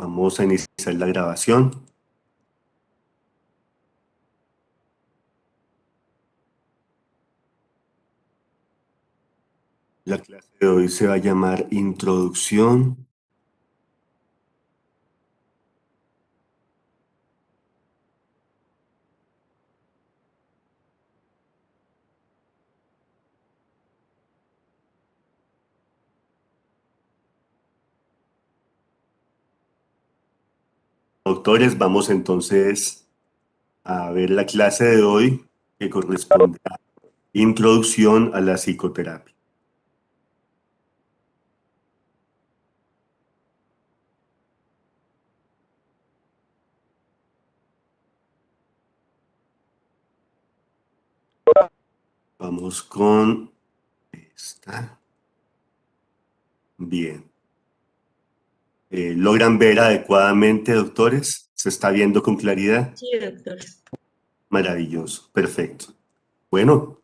Vamos a iniciar la grabación. La clase de hoy se va a llamar Introducción. Doctores, vamos entonces a ver la clase de hoy que corresponde a Introducción a la Psicoterapia. Vamos con esta. Bien. ¿Logran ver adecuadamente, doctores? ¿Se está viendo con claridad? Sí, doctor. Maravilloso, perfecto. Bueno,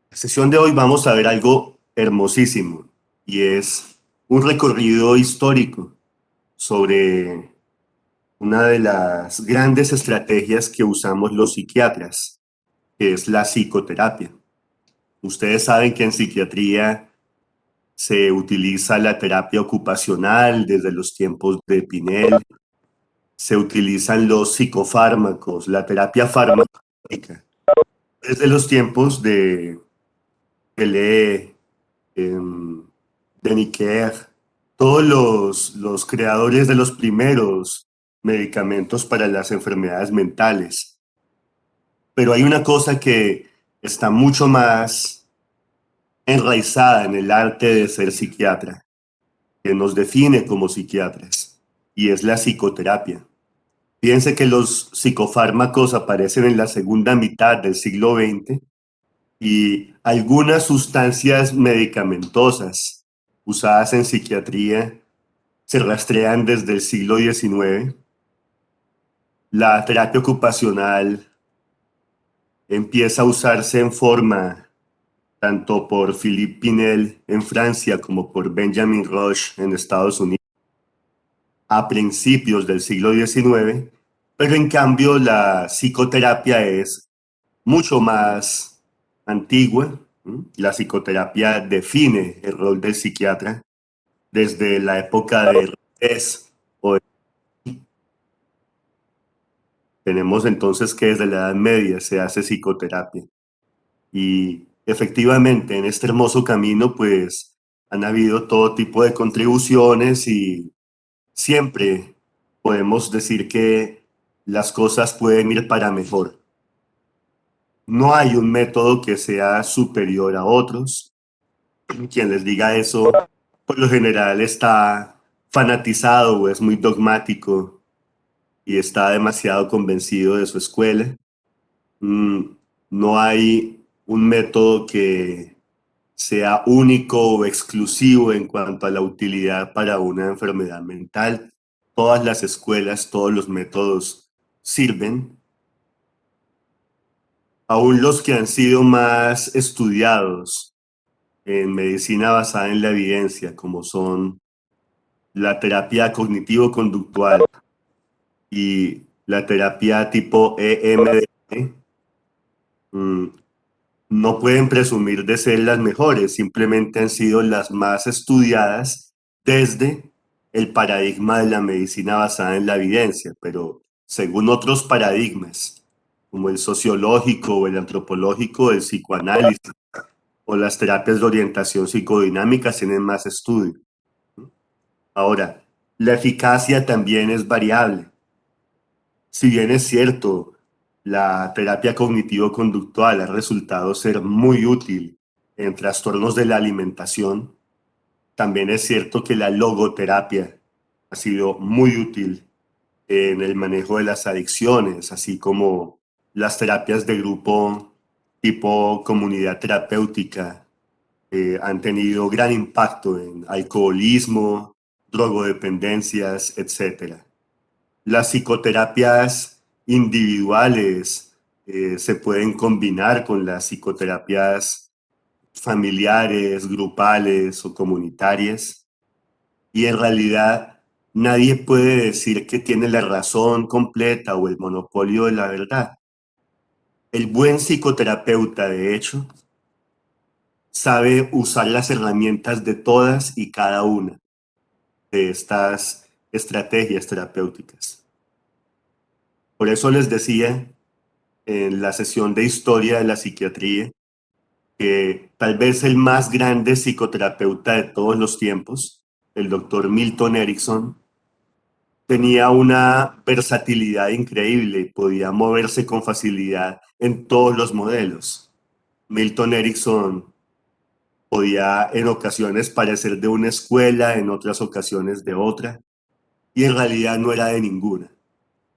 la sesión de hoy vamos a ver algo hermosísimo y es un recorrido histórico sobre una de las grandes estrategias que usamos los psiquiatras, que es la psicoterapia. Ustedes saben que en psiquiatría se utiliza la terapia ocupacional desde los tiempos de Pinel, se utilizan los psicofármacos, la terapia farmacológica, desde los tiempos de Pelé, de Necker, todos los creadores de los primeros medicamentos para las enfermedades mentales. Pero hay una cosa que está mucho más enraizada en el arte de ser psiquiatra, que nos define como psiquiatras, y es la psicoterapia. Piense que los psicofármacos aparecen en la segunda mitad del siglo XX y algunas sustancias medicamentosas usadas en psiquiatría se rastrean desde el siglo XIX. La terapia ocupacional empieza a usarse en forma tanto por Philippe Pinel en Francia como por Benjamin Rush en Estados Unidos a principios del siglo XIX, pero en cambio la psicoterapia es mucho más antigua. La psicoterapia define el rol del psiquiatra desde la época de Reyes. Tenemos entonces que desde la Edad Media se hace psicoterapia. Y efectivamente en este hermoso camino pues han habido todo tipo de contribuciones y siempre podemos decir que las cosas pueden ir para mejor. No hay un método que sea superior a otros. Quien les diga eso, por lo general está fanatizado o es muy dogmático y está demasiado convencido de su escuela. No hay un método que sea único o exclusivo en cuanto a la utilidad para una enfermedad mental. Todas las escuelas, todos los métodos sirven. Aún los que han sido más estudiados en medicina basada en la evidencia, como son la terapia cognitivo-conductual y la terapia tipo EMDR, no pueden presumir de ser las mejores, simplemente han sido las más estudiadas desde el paradigma de la medicina basada en la evidencia, pero según otros paradigmas, como el sociológico o el antropológico, el psicoanálisis o las terapias de orientación psicodinámica tienen más estudio. Ahora, la eficacia también es variable. Si bien es cierto, la terapia cognitivo-conductual ha resultado ser muy útil en trastornos de la alimentación, también es cierto que la logoterapia ha sido muy útil en el manejo de las adicciones, así como las terapias de grupo tipo comunidad terapéutica han tenido gran impacto en alcoholismo, drogodependencias, etcétera. Las psicoterapias individuales se pueden combinar con las psicoterapias familiares, grupales o comunitarias. Y en realidad Nadie puede decir que tiene la razón completa o el monopolio de la verdad. El buen psicoterapeuta, de hecho, sabe usar las herramientas de todas y cada una de estas estrategias terapéuticas. Por eso les decía en la sesión de historia de la psiquiatría que tal vez el más grande psicoterapeuta de todos los tiempos, el doctor Milton Erickson, tenía una versatilidad increíble y podía moverse con facilidad en todos los modelos. Milton Erickson podía en ocasiones parecer de una escuela, en otras ocasiones de otra, y en realidad no era de ninguna.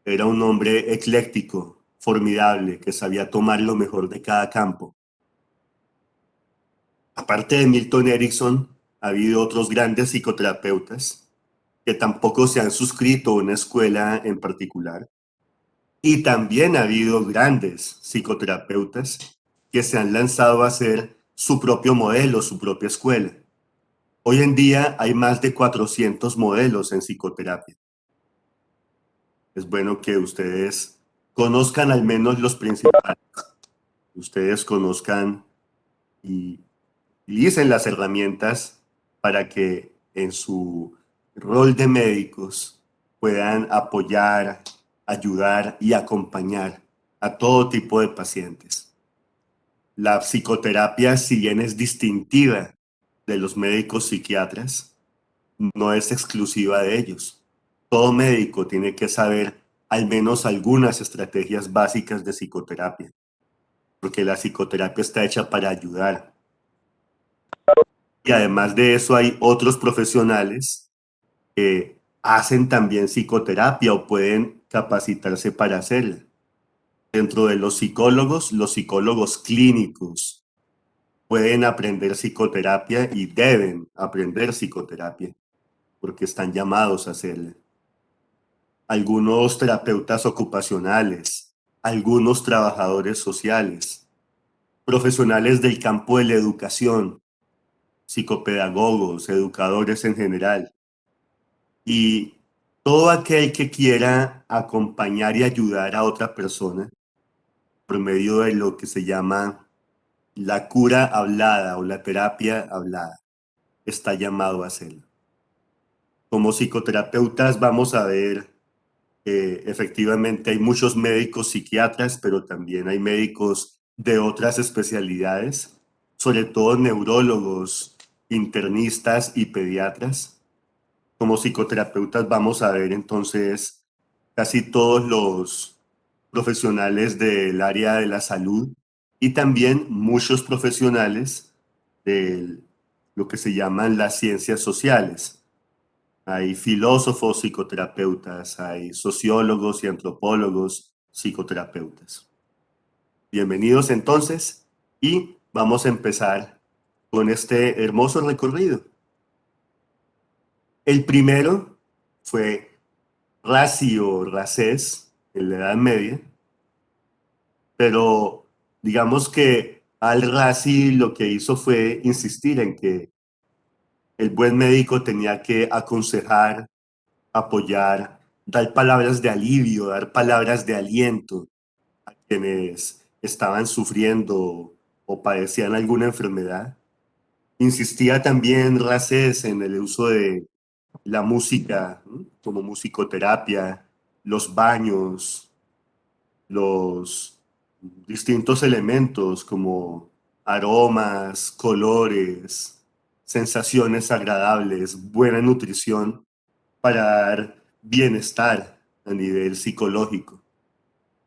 Era un hombre ecléctico, formidable, que sabía tomar lo mejor de cada campo. Aparte de Milton Erickson, ha habido otros grandes psicoterapeutas que tampoco se han suscrito a una escuela en particular. Y también ha habido grandes psicoterapeutas que se han lanzado a hacer su propio modelo, su propia escuela. Hoy en día hay más de 400 modelos en psicoterapia. Es bueno que ustedes conozcan al menos los principales. Ustedes conozcan y utilicen las herramientas para que en su rol de médicos puedan apoyar, ayudar y acompañar a todo tipo de pacientes. La psicoterapia, si bien es distintiva de los médicos psiquiatras, no es exclusiva de ellos. Todo médico tiene que saber al menos algunas estrategias básicas de psicoterapia, porque la psicoterapia está hecha para ayudar. Y además de eso hay otros profesionales que hacen también psicoterapia o pueden capacitarse para hacerla. Dentro de los psicólogos clínicos pueden aprender psicoterapia y deben aprender psicoterapia porque están llamados a hacerla. Algunos terapeutas ocupacionales, algunos trabajadores sociales, profesionales del campo de la educación, psicopedagogos, educadores en general, y todo aquel que quiera acompañar y ayudar a otra persona por medio de lo que se llama la cura hablada o la terapia hablada, está llamado a hacerlo. Como psicoterapeutas vamos a ver efectivamente hay muchos médicos psiquiatras, pero también hay médicos de otras especialidades, sobre todo neurólogos, internistas y pediatras. Como psicoterapeutas vamos a ver entonces casi todos los profesionales del área de la salud y también muchos profesionales de lo que se llaman las ciencias sociales. Hay filósofos psicoterapeutas, hay sociólogos y antropólogos psicoterapeutas. Bienvenidos entonces y vamos a empezar con este hermoso recorrido. El primero fue Razi o Racés en la Edad Media, pero digamos que Al-Razi lo que hizo fue insistir en que el buen médico tenía que aconsejar, apoyar, dar palabras de alivio, dar palabras de aliento a quienes estaban sufriendo o padecían alguna enfermedad. Insistía también Racés en el uso de la música, ¿no? Como musicoterapia, los baños, los distintos elementos como aromas, colores, sensaciones agradables, buena nutrición para dar bienestar a nivel psicológico.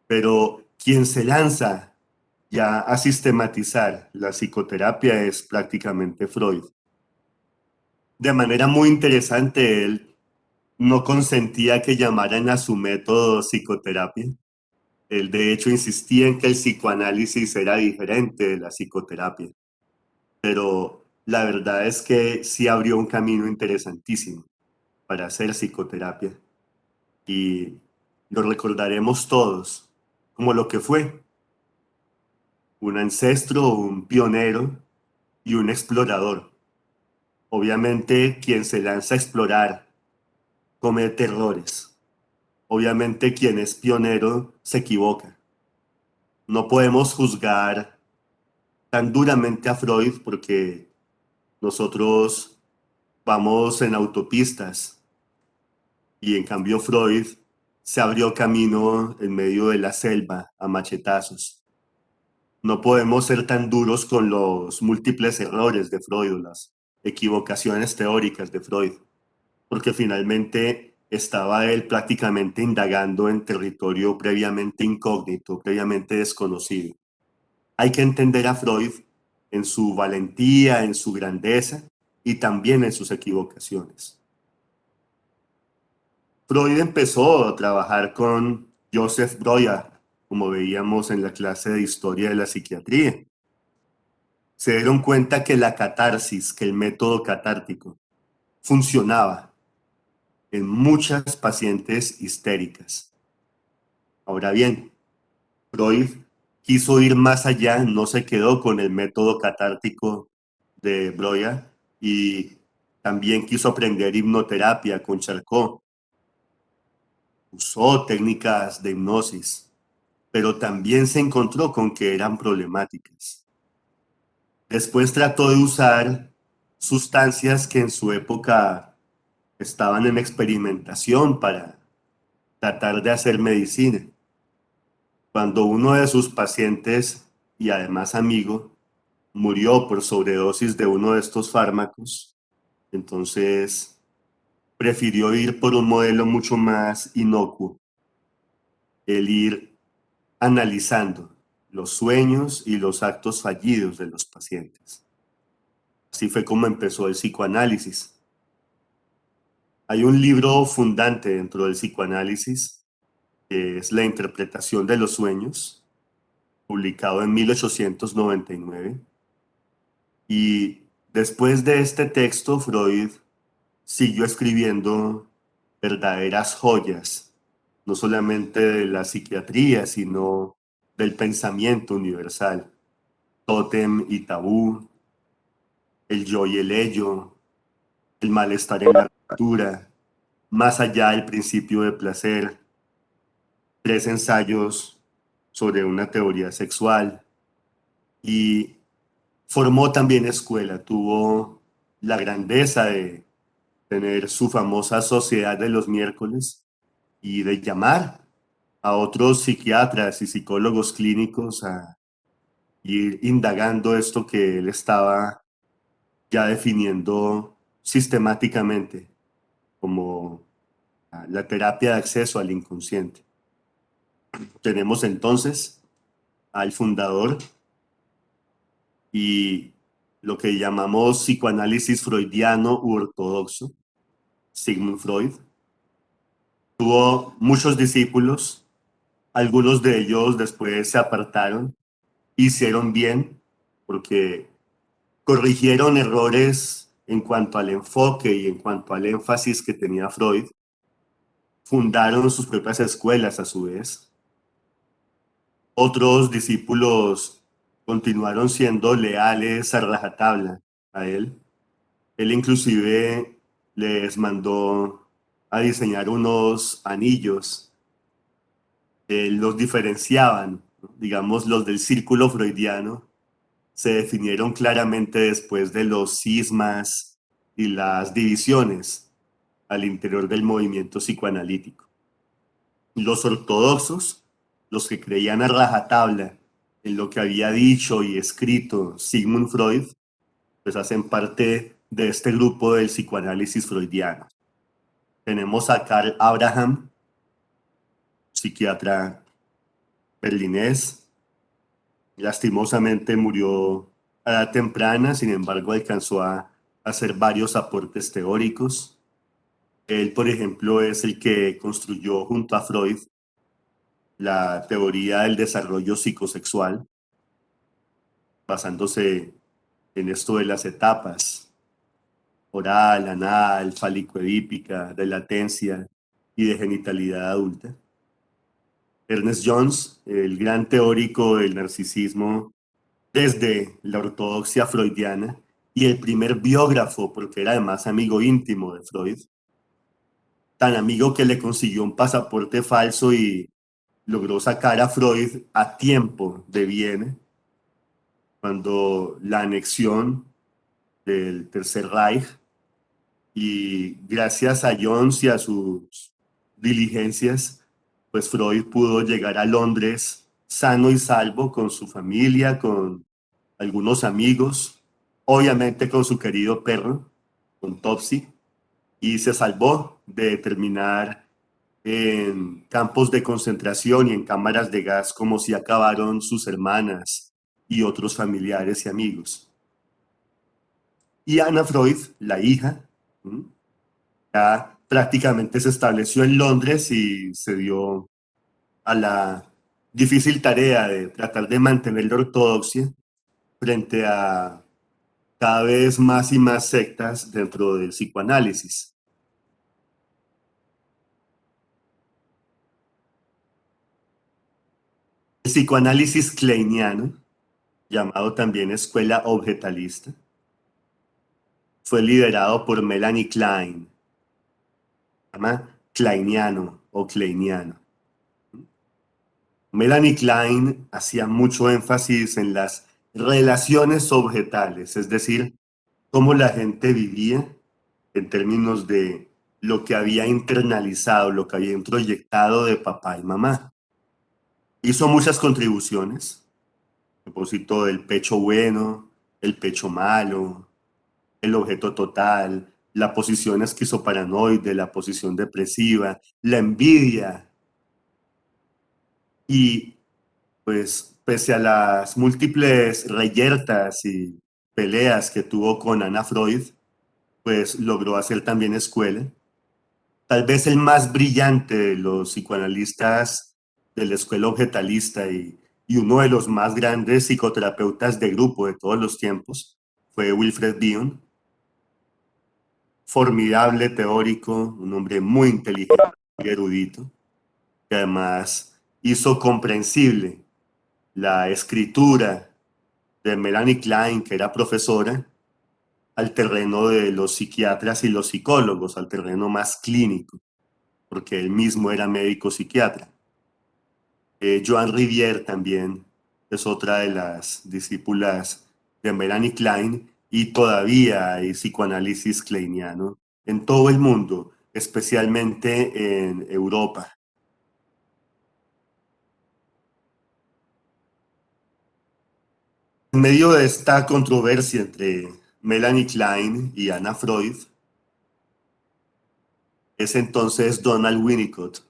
Pero quien se lanza ya a sistematizar la psicoterapia es prácticamente Freud. De manera muy interesante, él no consentía que llamaran a su método psicoterapia. Él de hecho insistía en que el psicoanálisis era diferente de la psicoterapia. Pero la verdad es que sí abrió un camino interesantísimo para hacer psicoterapia. Y lo recordaremos todos como lo que fue, un ancestro, un pionero y un explorador. Obviamente quien se lanza a explorar comete errores. Obviamente quien es pionero se equivoca. No podemos juzgar tan duramente a Freud porque nosotros vamos en autopistas y en cambio Freud se abrió camino en medio de la selva a machetazos. No podemos ser tan duros con los múltiples errores de Freud o las equivocaciones teóricas de Freud, porque finalmente estaba él prácticamente indagando en territorio previamente incógnito, previamente desconocido. Hay que entender a Freud en su valentía, en su grandeza y también en sus equivocaciones. Freud empezó a trabajar con Joseph Breuer, como veíamos en la clase de historia de la psiquiatría. Se dieron cuenta que la catarsis, que el método catártico, funcionaba en muchas pacientes histéricas. Ahora bien, Freud quiso ir más allá, no se quedó con el método catártico de Breuer y también quiso aprender hipnoterapia con Charcot. Usó técnicas de hipnosis, pero también se encontró con que eran problemáticas. Después trató de usar sustancias que en su época estaban en experimentación para tratar de hacer medicina. Cuando uno de sus pacientes y además amigo murió por sobredosis de uno de estos fármacos, entonces prefirió ir por un modelo mucho más inocuo, el ir analizando los sueños y los actos fallidos de los pacientes. Así fue como empezó el psicoanálisis. Hay un libro fundante dentro del psicoanálisis, que es La interpretación de los sueños, publicado en 1899. Y después de este texto, Freud siguió escribiendo verdaderas joyas, no solamente de la psiquiatría, sino del pensamiento universal. Tótem y tabú, el yo y el ello, el malestar en la cultura, más allá del principio de placer, 3 ensayos sobre una teoría sexual y formó también escuela, tuvo la grandeza de tener su famosa Sociedad de los Miércoles y de llamar a otros psiquiatras y psicólogos clínicos a ir indagando esto que él estaba ya definiendo sistemáticamente como la terapia de acceso al inconsciente. Tenemos entonces al fundador y lo que llamamos psicoanálisis freudiano u ortodoxo, Sigmund Freud. Tuvo muchos discípulos, algunos de ellos después se apartaron, hicieron bien porque corrigieron errores en cuanto al enfoque y en cuanto al énfasis que tenía Freud, fundaron sus propias escuelas a su vez. Otros discípulos continuaron siendo leales a rajatabla a él. Él inclusive les mandó a diseñar unos anillos. Los diferenciaban, ¿no? Digamos, los del círculo freudiano se definieron claramente después de los cismas y las divisiones al interior del movimiento psicoanalítico. Los ortodoxos, los que creían a rajatabla en lo que había dicho y escrito Sigmund Freud, pues hacen parte de este grupo del psicoanálisis freudiano. Tenemos a Karl Abraham, psiquiatra berlinés, lastimosamente murió a edad temprana, sin embargo alcanzó a hacer varios aportes teóricos. Él, por ejemplo, es el que construyó junto a Freud la teoría del desarrollo psicosexual, basándose en esto de las etapas, oral, anal, fálico-edípica, de latencia y de genitalidad adulta. Ernest Jones, el gran teórico del narcisismo desde la ortodoxia freudiana y el primer biógrafo, porque era además amigo íntimo de Freud, tan amigo que le consiguió un pasaporte falso y logró sacar a Freud a tiempo de Viena, cuando la anexión del Tercer Reich, y gracias a Jones y a sus diligencias, pues Freud pudo llegar a Londres sano y salvo con su familia, con algunos amigos, obviamente con su querido perro, con Topsy, y se salvó de terminar en campos de concentración y en cámaras de gas como si acabaron sus hermanas y otros familiares y amigos. Y Anna Freud, la hija, ya prácticamente se estableció en Londres y se dio a la difícil tarea de tratar de mantener la ortodoxia frente a cada vez más y más sectas dentro del psicoanálisis. El psicoanálisis kleiniano, llamado también escuela objetalista, fue liderado por Melanie Klein, se llama kleiniano o kleiniano. Melanie Klein hacía mucho énfasis en las relaciones objetales, es decir, cómo la gente vivía en términos de lo que había internalizado, lo que había introyectado de papá y mamá. Hizo muchas contribuciones, a propósito del pecho bueno, el pecho malo, el objeto total, la posición esquizoparanoide, la posición depresiva, la envidia. Y pues pese a las múltiples reyertas y peleas que tuvo con Anna Freud, pues logró hacer también escuela. Tal vez el más brillante de los psicoanalistas de la escuela objetalista y uno de los más grandes psicoterapeutas de grupo de todos los tiempos fue Wilfred Bion, formidable teórico, un hombre muy inteligente, muy erudito, que además hizo comprensible la escritura de Melanie Klein, que era profesora, al terreno de los psiquiatras y los psicólogos, al terreno más clínico, porque él mismo era médico psiquiatra. Joan Rivière también es otra de las discípulas de Melanie Klein y todavía hay psicoanálisis kleiniano en todo el mundo, especialmente en Europa. En medio de esta controversia entre Melanie Klein y Anna Freud, es entonces Donald Winnicott.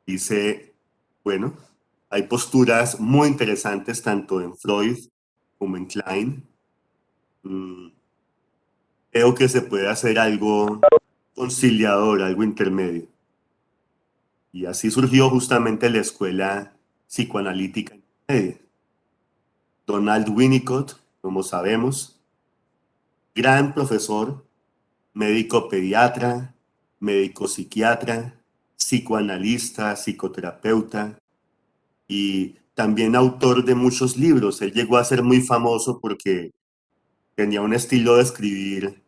Dice, bueno, hay posturas muy interesantes tanto en Freud como en Klein. Creo que se puede hacer algo conciliador, algo intermedio. Y así surgió justamente la escuela psicoanalítica intermedia. Donald Winnicott, como sabemos, gran profesor, médico pediatra, médico psiquiatra, psicoanalista, psicoterapeuta y también autor de muchos libros. Él llegó a ser muy famoso porque tenía un estilo de escribir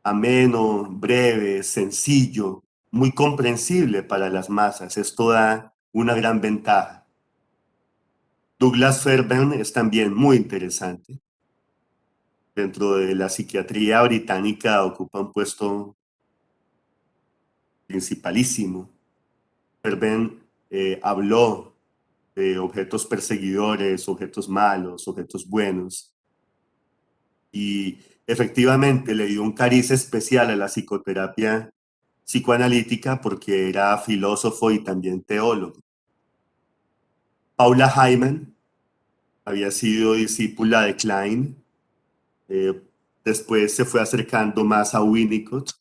ameno, breve, sencillo, muy comprensible para las masas. Esto da una gran ventaja. Douglas Fairbairn es también muy interesante. Dentro de la psiquiatría británica ocupa un puesto principalísimo. Fairbairn habló de objetos perseguidores, objetos malos, objetos buenos, y efectivamente le dio un cariz especial a la psicoterapia psicoanalítica porque era filósofo y también teólogo. Paula Hyman había sido discípula de Klein, eh, después se fue acercando más a Winnicott.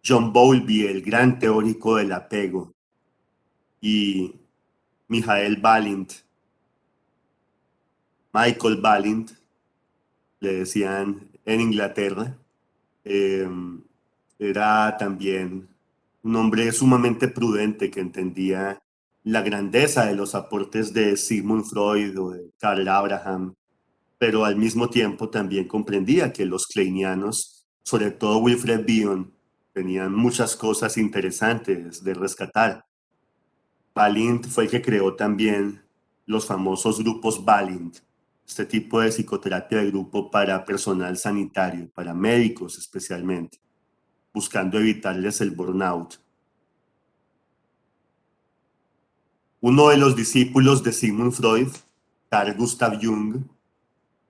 John Bowlby, el gran teórico del apego, y Michael Balint, Michael Balint, le decían en Inglaterra, eh, era también un hombre sumamente prudente que entendía la grandeza de los aportes de Sigmund Freud o de Karl Abraham, pero al mismo tiempo también comprendía que los kleinianos, sobre todo Wilfred Bion, tenían muchas cosas interesantes de rescatar. Balint fue el que creó también los famosos grupos Balint, este tipo de psicoterapia de grupo para personal sanitario, para médicos especialmente, buscando evitarles el burnout. Uno de los discípulos de Sigmund Freud, Carl Gustav Jung,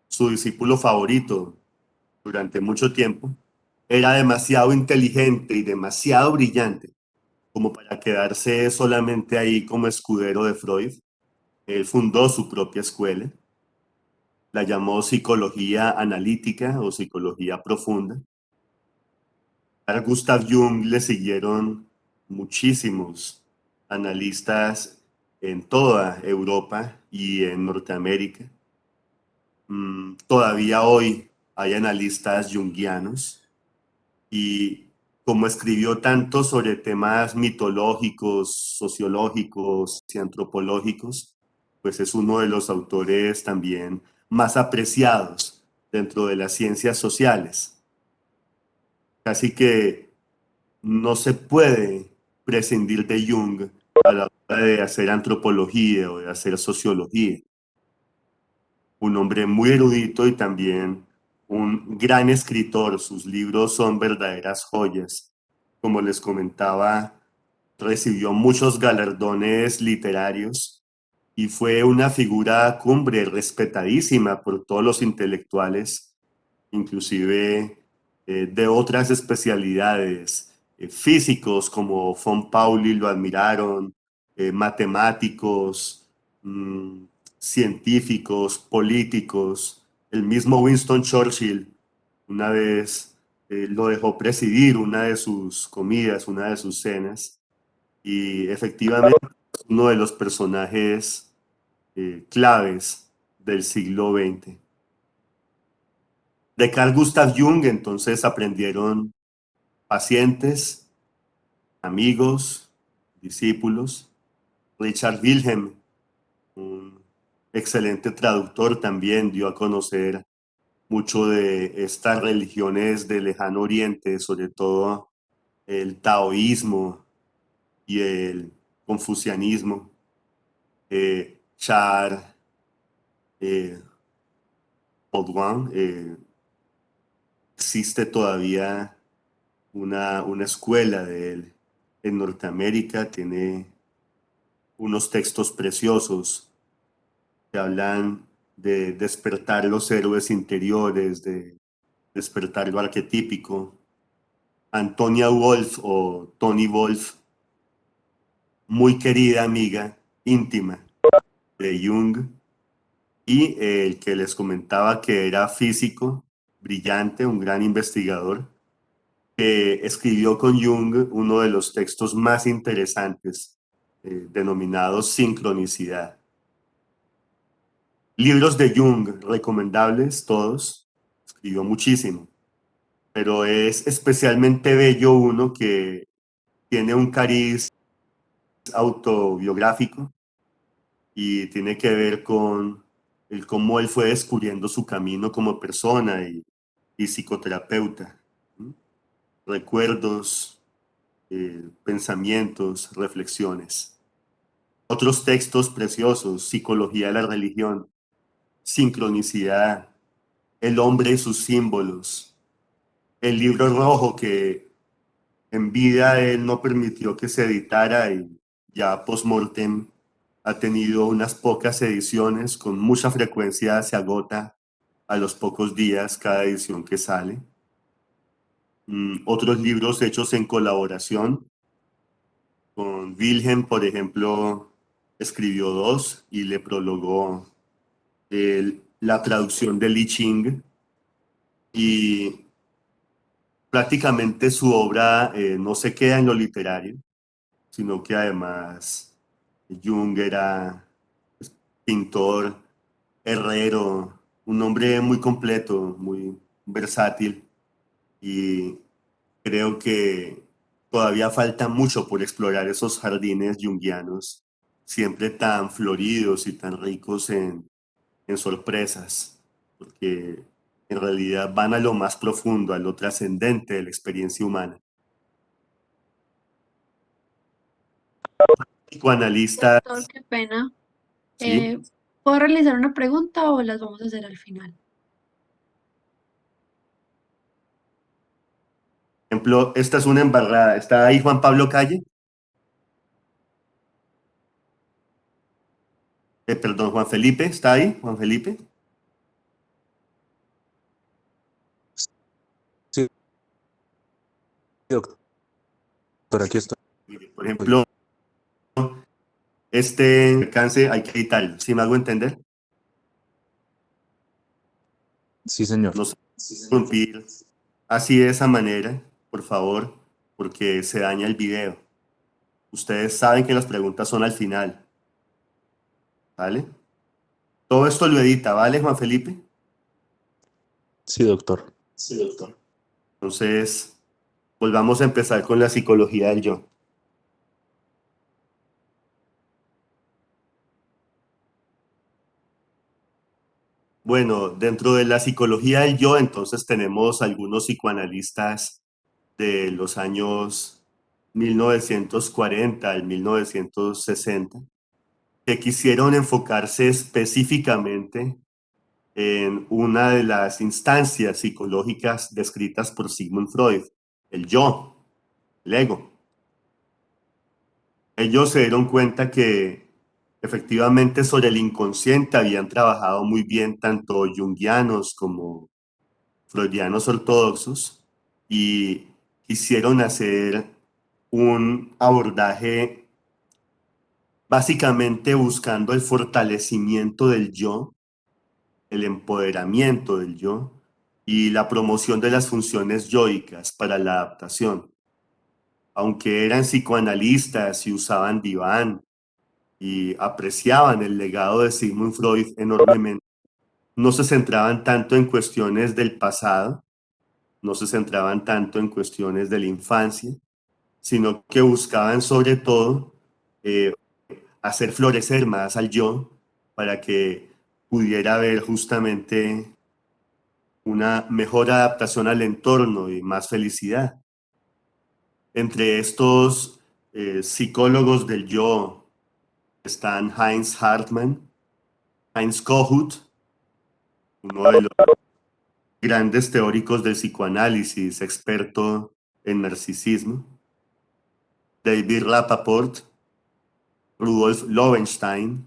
su discípulo favorito durante mucho tiempo, era demasiado inteligente y demasiado brillante como para quedarse solamente ahí como escudero de Freud. Él fundó su propia escuela, la llamó psicología analítica o psicología profunda. A Gustav Jung le siguieron muchísimos analistas en toda Europa y en Norteamérica. Todavía hoy hay analistas junguianos y como escribió tanto sobre temas mitológicos, sociológicos y antropológicos, pues es uno de los autores también más apreciados dentro de las ciencias sociales. Así que no se puede prescindir de Jung a la hora de hacer antropología o de hacer sociología. Un hombre muy erudito y también un gran escritor. Sus libros son verdaderas joyas. Como les comentaba, recibió muchos galardones literarios y fue una figura cumbre, respetadísima por todos los intelectuales, inclusive de otras especialidades. Físicos como von Pauli lo admiraron, matemáticos, mmm, científicos, políticos. El mismo Winston Churchill una vez lo dejó presidir una de sus comidas, una de sus cenas, y efectivamente es uno de los personajes claves del siglo XX. De Carl Gustav Jung entonces aprendieron pacientes, amigos, discípulos. Richard Wilhelm, un excelente traductor, también dio a conocer mucho de estas religiones del lejano oriente, sobre todo el taoísmo y el confucianismo. Charles Baudouin, existe todavía una escuela de él en Norteamérica, tiene unos textos preciosos que hablan de despertar los héroes interiores, de despertar lo arquetípico. Antonia Wolf o Tony Wolf, muy querida amiga íntima de Jung, y el que les comentaba que era físico, brillante, un gran investigador, que escribió con Jung uno de los textos más interesantes, denominados Sincronicidad. Libros de Jung, recomendables todos, escribió muchísimo, pero es especialmente bello uno que tiene un cariz autobiográfico y tiene que ver con el cómo él fue descubriendo su camino como persona y psicoterapeuta. ¿Sí? Recuerdos, pensamientos, reflexiones. Otros textos preciosos, Psicología de la religión, Sincronicidad, El hombre y sus símbolos, el libro rojo que en vida él no permitió que se editara y ya post-mortem ha tenido unas pocas ediciones, con mucha frecuencia se agota a los pocos días cada edición que sale. Otros libros hechos en colaboración con Wilhelm, por ejemplo, escribió dos y le prologó la traducción de Li Ching, y prácticamente su obra no se queda en lo literario, sino que además Jung era pintor, herrero, un hombre muy completo, muy versátil, y creo que todavía falta mucho por explorar esos jardines junguianos, siempre tan floridos y tan ricos en sorpresas, porque en realidad van a lo más profundo, a lo trascendente de la experiencia humana. psicoanalistas, Doctor, qué pena. ¿sí? Eh, ¿Puedo realizar una pregunta o las vamos a hacer al final? Por ejemplo, esta es una embarrada. ¿Está ahí Juan Pablo Calle? Perdón, Juan Felipe, ¿está ahí? Juan Felipe. Sí, doctor, aquí estoy. Por ejemplo, este alcance hay que editarlo. ¿Sí me hago entender? Sí, señor. No se interrumpir así de esa manera, por favor, porque se daña el video. Ustedes saben que las preguntas son al final, ¿vale? Todo esto lo edita, ¿vale, Juan Felipe? Sí, doctor. Entonces, volvamos a empezar con la psicología del yo. Bueno, dentro de la psicología del yo, entonces tenemos algunos psicoanalistas de los años 1940 al 1960 que quisieron enfocarse específicamente en una de las instancias psicológicas descritas por Sigmund Freud, el yo, el ego. Ellos se dieron cuenta que efectivamente sobre el inconsciente habían trabajado muy bien tanto junguianos como freudianos ortodoxos y quisieron hacer un abordaje básicamente buscando el fortalecimiento del yo, el empoderamiento del yo y la promoción de las funciones yoicas para la adaptación. Aunque eran psicoanalistas y usaban diván y apreciaban el legado de Sigmund Freud enormemente, no se centraban tanto en cuestiones del pasado, no se centraban tanto en cuestiones de la infancia, sino que buscaban sobre todo eh, hacer florecer más al yo para que pudiera haber justamente una mejor adaptación al entorno y más felicidad. Entre estos psicólogos del yo están Heinz Hartmann, Heinz Kohut, uno de los grandes teóricos del psicoanálisis, experto en narcisismo, David Rappaport, Rudolf Lowenstein,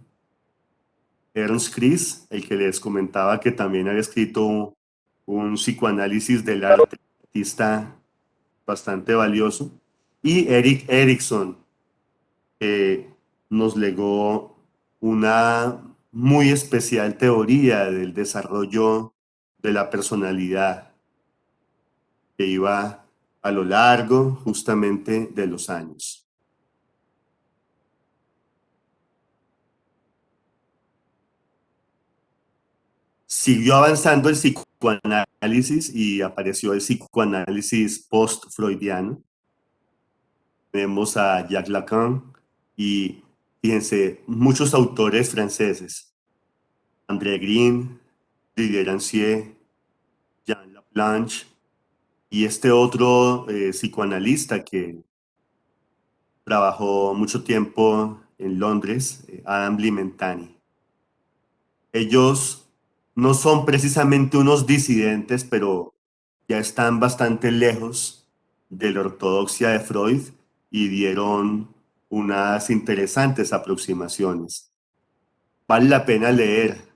Ernst Kris, el que les comentaba que también había escrito un psicoanálisis del arte, artista bastante valioso, y Eric Erikson, que nos legó una muy especial teoría del desarrollo de la personalidad que iba a lo largo justamente de los años. Siguió avanzando el psicoanálisis y apareció el psicoanálisis post-freudiano. Tenemos a Jacques Lacan y, fíjense, muchos autores franceses, André Green, Didier Rancière, Jean Laplanche y este otro psicoanalista que trabajó mucho tiempo en Londres, Adam Limentani. Ellos no son precisamente unos disidentes, pero ya están bastante lejos de la ortodoxia de Freud y dieron unas interesantes aproximaciones. Vale la pena leer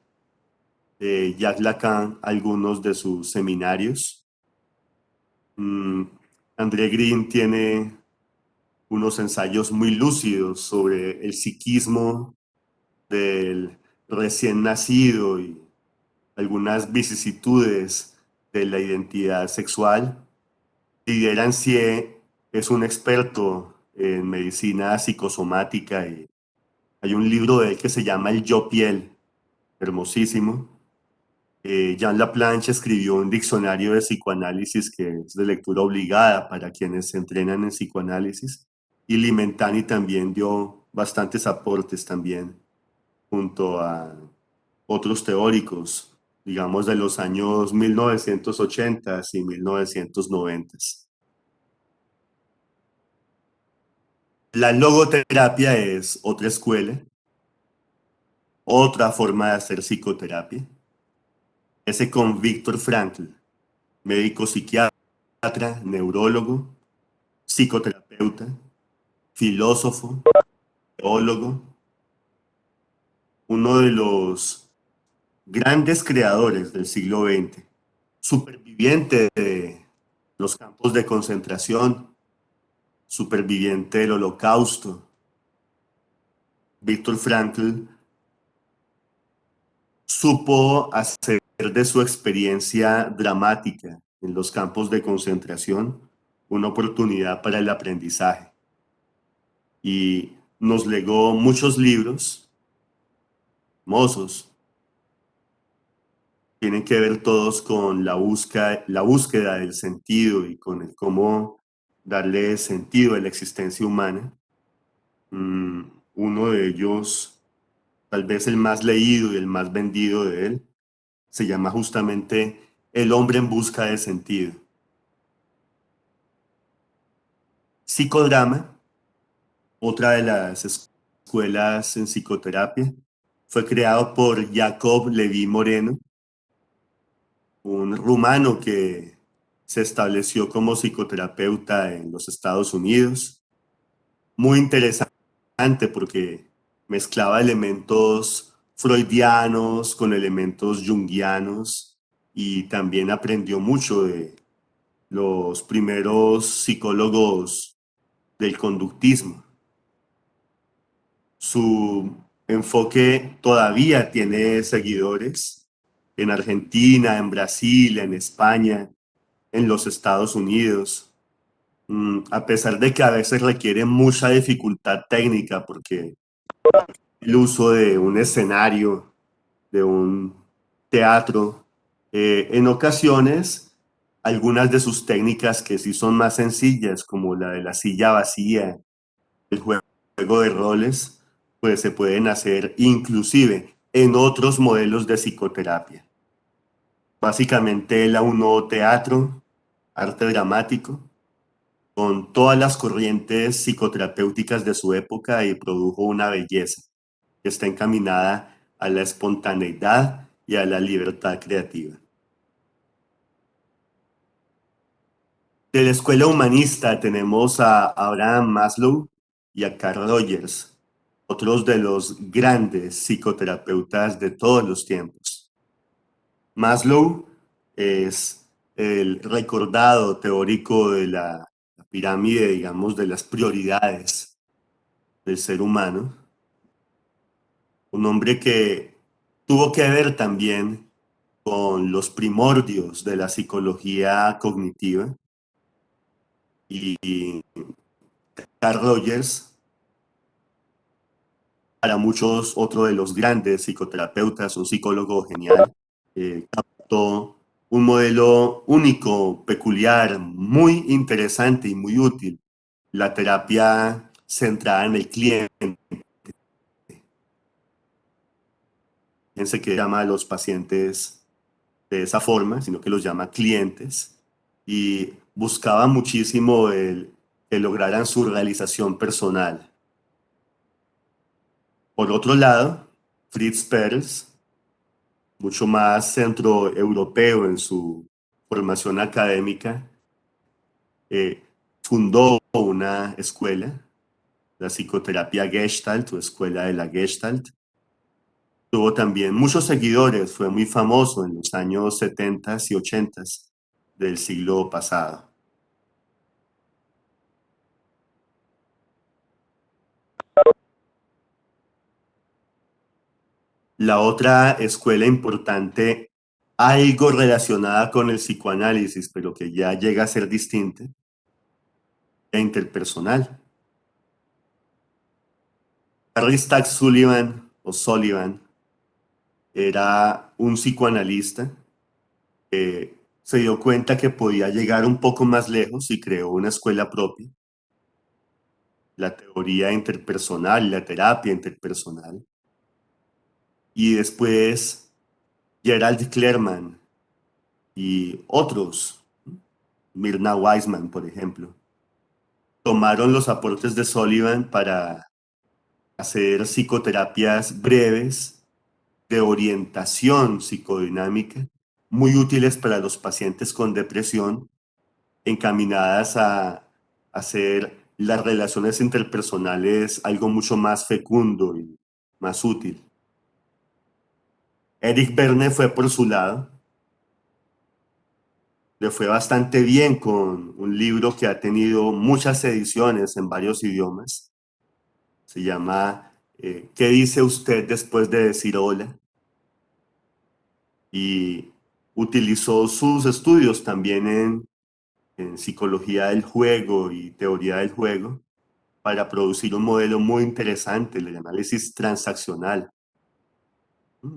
Jacques Lacan algunos de sus seminarios. Mm, André Green tiene unos ensayos muy lúcidos sobre el psiquismo del recién nacido y algunas vicisitudes de la identidad sexual. Didier Rancière es un experto en medicina psicosomática y hay un libro de él que se llama El Yo Piel, hermosísimo. Jean Laplanche escribió un diccionario de psicoanálisis que es de lectura obligada para quienes se entrenan en psicoanálisis. Y Limentani también dio bastantes aportes también junto a otros teóricos, digamos de los años 1980 y 1990. La logoterapia es otra escuela, otra forma de hacer psicoterapia. Ese con Víctor Frankl, médico psiquiatra, neurólogo, psicoterapeuta, filósofo, teólogo, uno de los grandes creadores del siglo XX, superviviente de los campos de concentración, superviviente del Holocausto. Víctor Frankl supo hacer de su experiencia dramática en los campos de concentración una oportunidad para el aprendizaje y nos legó muchos libros hermosos. Tienen que ver todos con la búsqueda del sentido y con el cómo darle sentido a la existencia humana. Uno de ellos, tal vez el más leído y el más vendido de él, se llama justamente El hombre en busca de sentido. Psicodrama, otra de las escuelas en psicoterapia, fue creado por Jacob Leví Moreno, un rumano que se estableció como psicoterapeuta en los Estados Unidos. Muy interesante porque mezclaba elementos freudianos con elementos junguianos y también aprendió mucho de los primeros psicólogos del conductismo. Su enfoque todavía tiene seguidores en Argentina, en Brasil, en España, en los Estados Unidos, a pesar de que a veces requiere mucha dificultad técnica porque el uso de un escenario, de un teatro, en ocasiones algunas de sus técnicas que sí son más sencillas, como la de la silla vacía, el juego de roles, pues se pueden hacer inclusive en otros modelos de psicoterapia. Básicamente él aunó teatro, arte dramático, con todas las corrientes psicoterapéuticas de su época y produjo una belleza que está encaminada a la espontaneidad y a la libertad creativa. De la escuela humanista tenemos a Abraham Maslow y a Carl Rogers, otros de los grandes psicoterapeutas de todos los tiempos. Maslow es el recordado teórico de la pirámide, digamos, de las prioridades del ser humano. Un hombre que tuvo que ver también con los primordios de la psicología cognitiva. Y Carl Rogers, para muchos, otro de los grandes psicoterapeutas, un psicólogo genial, captó un modelo único, peculiar, muy interesante y muy útil, la terapia centrada en el cliente. Fíjense que llama a los pacientes de esa forma, sino que los llama clientes, y buscaba muchísimo que lograran su realización personal. Por otro lado, Fritz Perls, mucho más centroeuropeo en su formación académica, fundó una escuela, la psicoterapia Gestalt o escuela de la Gestalt. Tuvo también muchos seguidores, fue muy famoso en los años 70 y 80 del siglo pasado. La otra escuela importante, algo relacionada con el psicoanálisis, pero que ya llega a ser distinta, la interpersonal. Harry Stack Sullivan o Sullivan era un psicoanalista que se dio cuenta que podía llegar un poco más lejos y creó una escuela propia, la teoría interpersonal, la terapia interpersonal. Y después Gerald Klerman y otros, Mirna Weissman, por ejemplo, tomaron los aportes de Sullivan para hacer psicoterapias breves de orientación psicodinámica, muy útiles para los pacientes con depresión, encaminadas a hacer las relaciones interpersonales algo mucho más fecundo y más útil. Eric Berne fue por su lado, le fue bastante bien con un libro que ha tenido muchas ediciones en varios idiomas. Se llama ¿Qué dice usted después de decir hola? Y utilizó sus estudios también en psicología del juego y teoría del juego para producir un modelo muy interesante, el análisis transaccional.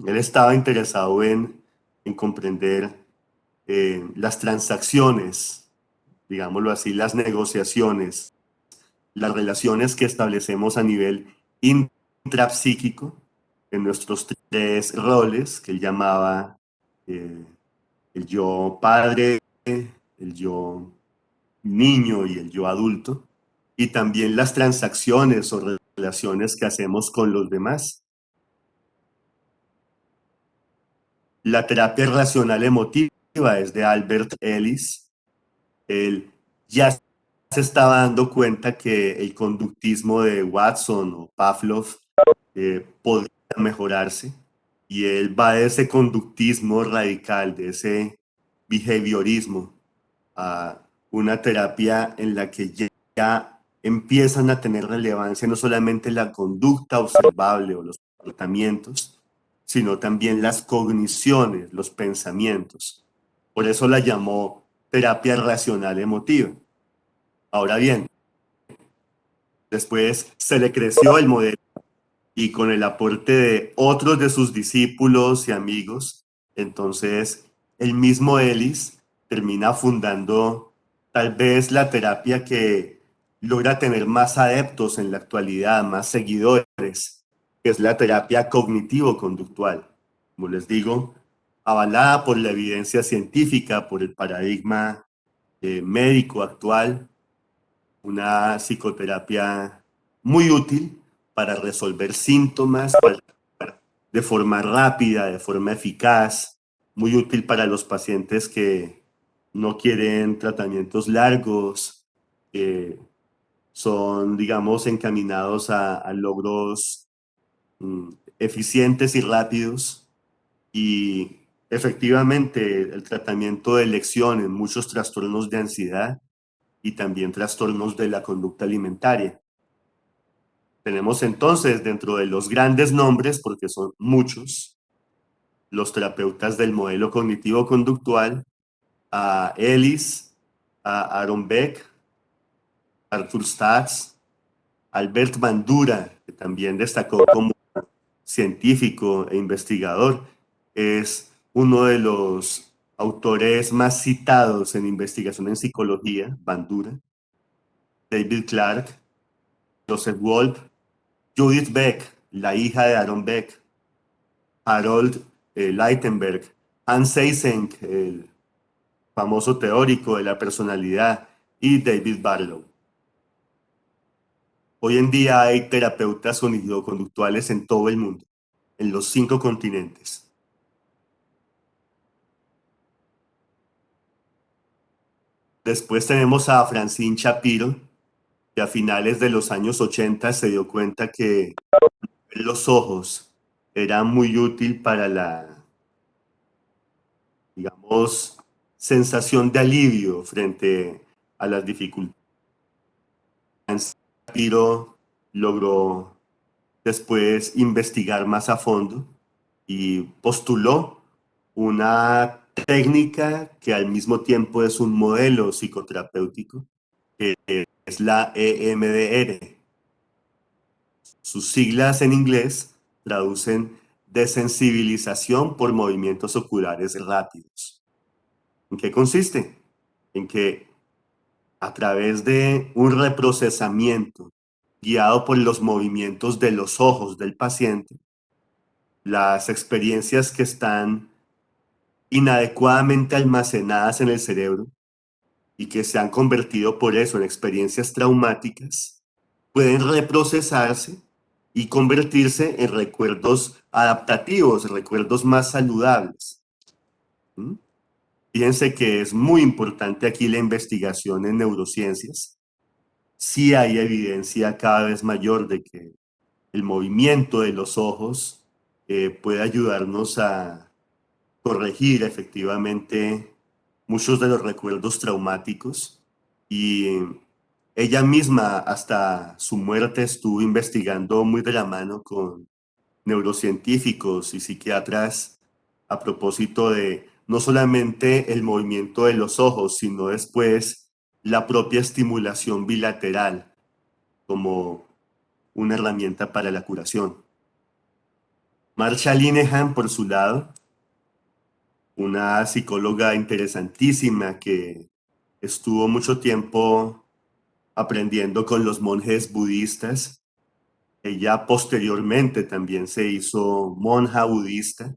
Él estaba interesado en comprender las transacciones, digámoslo así, las negociaciones, las relaciones que establecemos a nivel intrapsíquico en nuestros tres roles que él llamaba el yo padre, el yo niño y el yo adulto, y también las transacciones o relaciones que hacemos con los demás. La terapia racional emotiva es de Albert Ellis. Él ya se estaba dando cuenta que el conductismo de Watson o Pavlov podría mejorarse, y él va de ese conductismo radical, de ese behaviorismo, a una terapia en la que ya empiezan a tener relevancia no solamente la conducta observable o los comportamientos, sino también las cogniciones, los pensamientos. Por eso la llamó terapia racional emotiva. Ahora bien, después se le creció el modelo y con el aporte de otros de sus discípulos y amigos, entonces el mismo Ellis termina fundando tal vez la terapia que logra tener más adeptos en la actualidad, más seguidores, que es la terapia cognitivo-conductual. Como les digo, avalada por la evidencia científica, por el paradigma médico actual, una psicoterapia muy útil para resolver síntomas de forma rápida, de forma eficaz, muy útil para los pacientes que no quieren tratamientos largos, que son, digamos, encaminados a logros eficientes y rápidos. Y efectivamente, el tratamiento de elección en muchos trastornos de ansiedad y también trastornos de la conducta alimentaria. Tenemos entonces dentro de los grandes nombres, porque son muchos, los terapeutas del modelo cognitivo-conductual, a Ellis, a Aaron Beck, Arthur Staats, Albert Bandura, que también destacó como científico e investigador, es uno de los autores más citados en investigación en psicología, Bandura, David Clark, Joseph Wolf, Judith Beck, la hija de Aaron Beck, Harold Leitenberg, Hans Eysenck, el famoso teórico de la personalidad, y David Barlow. Hoy en día hay terapeutas cognitivo-conductuales en todo el mundo, en los 5 continentes. Después tenemos a Francine Shapiro, que a finales de los años 80 se dio cuenta que los ojos eran muy útil para la, digamos, sensación de alivio frente a las dificultades. Shapiro logró después investigar más a fondo y postuló una técnica que al mismo tiempo es un modelo psicoterapéutico, que es la EMDR. Sus siglas en inglés traducen desensibilización por movimientos oculares rápidos. ¿En qué consiste? En que a través de un reprocesamiento guiado por los movimientos de los ojos del paciente, las experiencias que están inadecuadamente almacenadas en el cerebro y que se han convertido por eso en experiencias traumáticas, pueden reprocesarse y convertirse en recuerdos adaptativos, recuerdos más saludables. ¿Mm? Fíjense que es muy importante aquí la investigación en neurociencias. Sí hay evidencia cada vez mayor de que el movimiento de los ojos puede ayudarnos a corregir efectivamente muchos de los recuerdos traumáticos, y ella misma hasta su muerte estuvo investigando muy de la mano con neurocientíficos y psiquiatras a propósito de no solamente el movimiento de los ojos, sino después la propia estimulación bilateral como una herramienta para la curación. Marsha Linehan, por su lado, una psicóloga interesantísima que estuvo mucho tiempo aprendiendo con los monjes budistas. Ella posteriormente también se hizo monja budista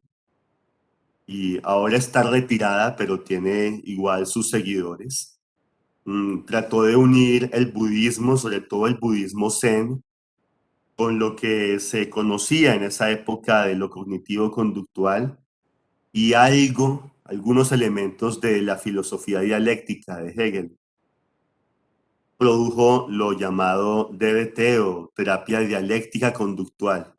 y ahora está retirada, pero tiene igual sus seguidores. Trató de unir el budismo, sobre todo el budismo zen, con lo que se conocía en esa época de lo cognitivo-conductual y algunos elementos de la filosofía dialéctica de Hegel. Produjo lo llamado DBT o terapia dialéctica conductual,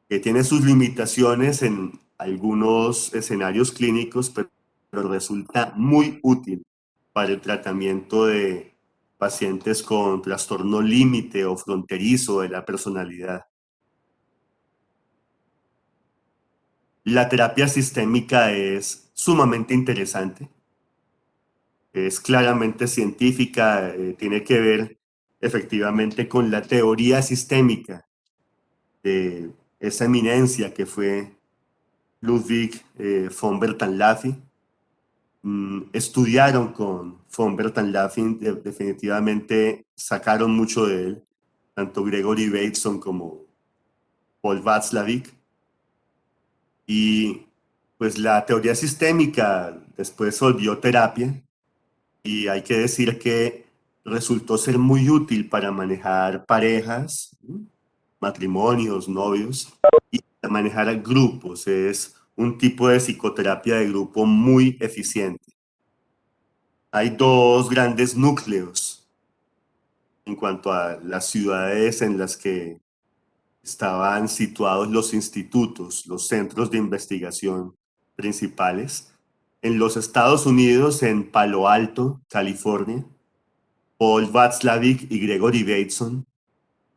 que tiene sus limitaciones en algunos escenarios clínicos, pero resulta muy útil para el tratamiento de pacientes con trastorno límite o fronterizo de la personalidad. La terapia sistémica es sumamente interesante, es claramente científica, tiene que ver efectivamente con la teoría sistémica de esa eminencia que fue Ludwig von Bertalanffy. Estudiaron con von Bertalanffy, definitivamente sacaron mucho de él, tanto Gregory Bateson como Paul Václavic. Y pues la teoría sistémica después se volvió terapia, y hay que decir que resultó ser muy útil para manejar parejas, matrimonios, novios, y para manejar a grupos. Es un tipo de psicoterapia de grupo muy eficiente. Hay dos grandes núcleos en cuanto a las ciudades en las que estaban situados los institutos, los centros de investigación principales. En los Estados Unidos, en Palo Alto, California, Paul Václavic y Gregory Bateson,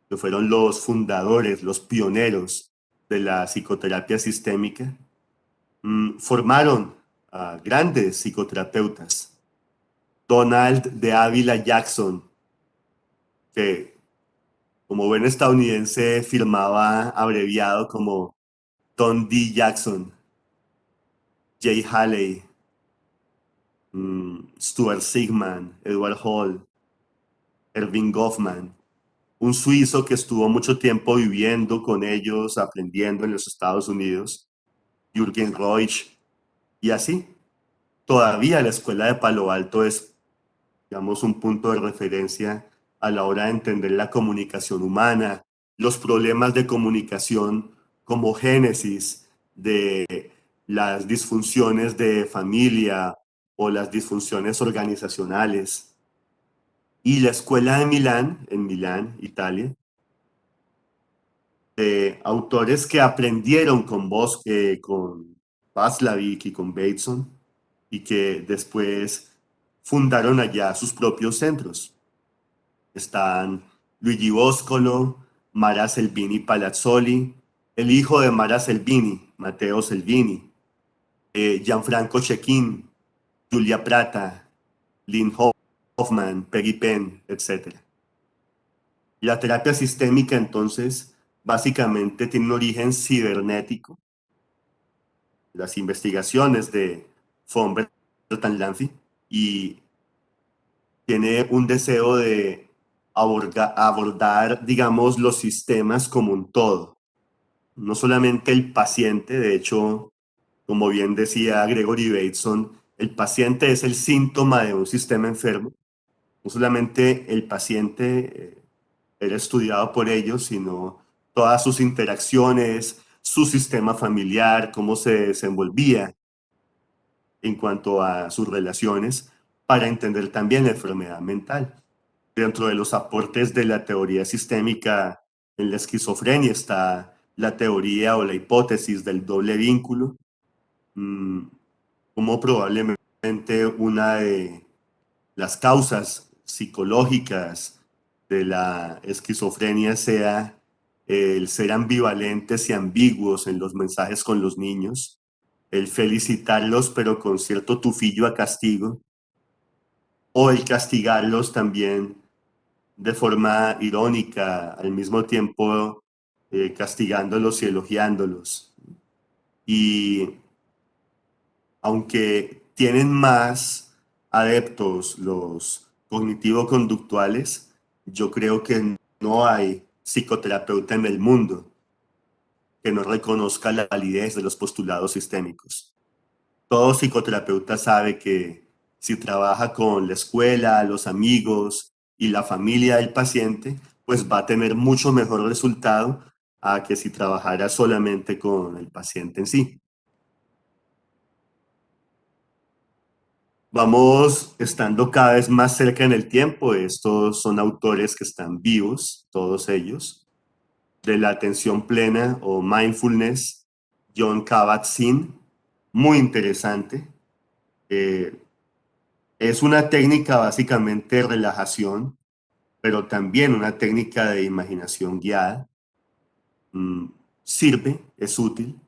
que fueron los fundadores, los pioneros de la psicoterapia sistémica, formaron a grandes psicoterapeutas. Donald de Ávila Jackson, que como buen estadounidense firmaba abreviado como Don D. Jackson, Jay Haley, Stuart Sigman, Edward Hall, Erving Goffman, un suizo que estuvo mucho tiempo viviendo con ellos, aprendiendo en los Estados Unidos, Jürgen Reusch, y así. Todavía la escuela de Palo Alto es, digamos, un punto de referencia a la hora de entender la comunicación humana, los problemas de comunicación como génesis de las disfunciones de familia o las disfunciones organizacionales. Y la escuela de Milán, en Milán, Italia, de autores que aprendieron con con Václavic y con Bateson, y que después fundaron allá sus propios centros. Están Luigi Boscolo, Mara Selvini Palazzoli, el hijo de Mara Selvini, Matteo Selvini, Gianfranco Cecchin, Julia Prata, Lynn Hoffman, Peggy Penn, etc. La terapia sistémica, entonces, básicamente tiene un origen cibernético. Las investigaciones de von Bertalanffy, y tiene un deseo de abordar, digamos, los sistemas como un todo. No solamente el paciente, de hecho, como bien decía Gregory Bateson, El paciente es el síntoma de un sistema enfermo. No solamente el paciente era estudiado por ellos, sino todas sus interacciones, su sistema familiar, cómo se desenvolvía en cuanto a sus relaciones, para entender también la enfermedad mental. Dentro de los aportes de la teoría sistémica en la esquizofrenia está la teoría o la hipótesis del doble vínculo, como probablemente una de las causas psicológicas de la esquizofrenia sea el ser ambivalentes y ambiguos en los mensajes con los niños, el felicitarlos pero con cierto tufillo a castigo, o el castigarlos también de forma irónica, al mismo tiempo castigándolos y elogiándolos. Y aunque tienen más adeptos los cognitivo-conductuales, yo creo que no hay psicoterapeuta en el mundo que no reconozca la validez de los postulados sistémicos. Todo psicoterapeuta sabe que si trabaja con la escuela, los amigos y la familia del paciente, pues va a tener mucho mejor resultado a que si trabajara solamente con el paciente en sí. Vamos estando cada vez más cerca en el tiempo. Estos son autores que están vivos, todos ellos, de la atención plena o mindfulness. John Kabat-Zinn, muy interesante. Es una técnica básicamente de relajación, pero también una técnica de imaginación guiada. Sirve, es útil.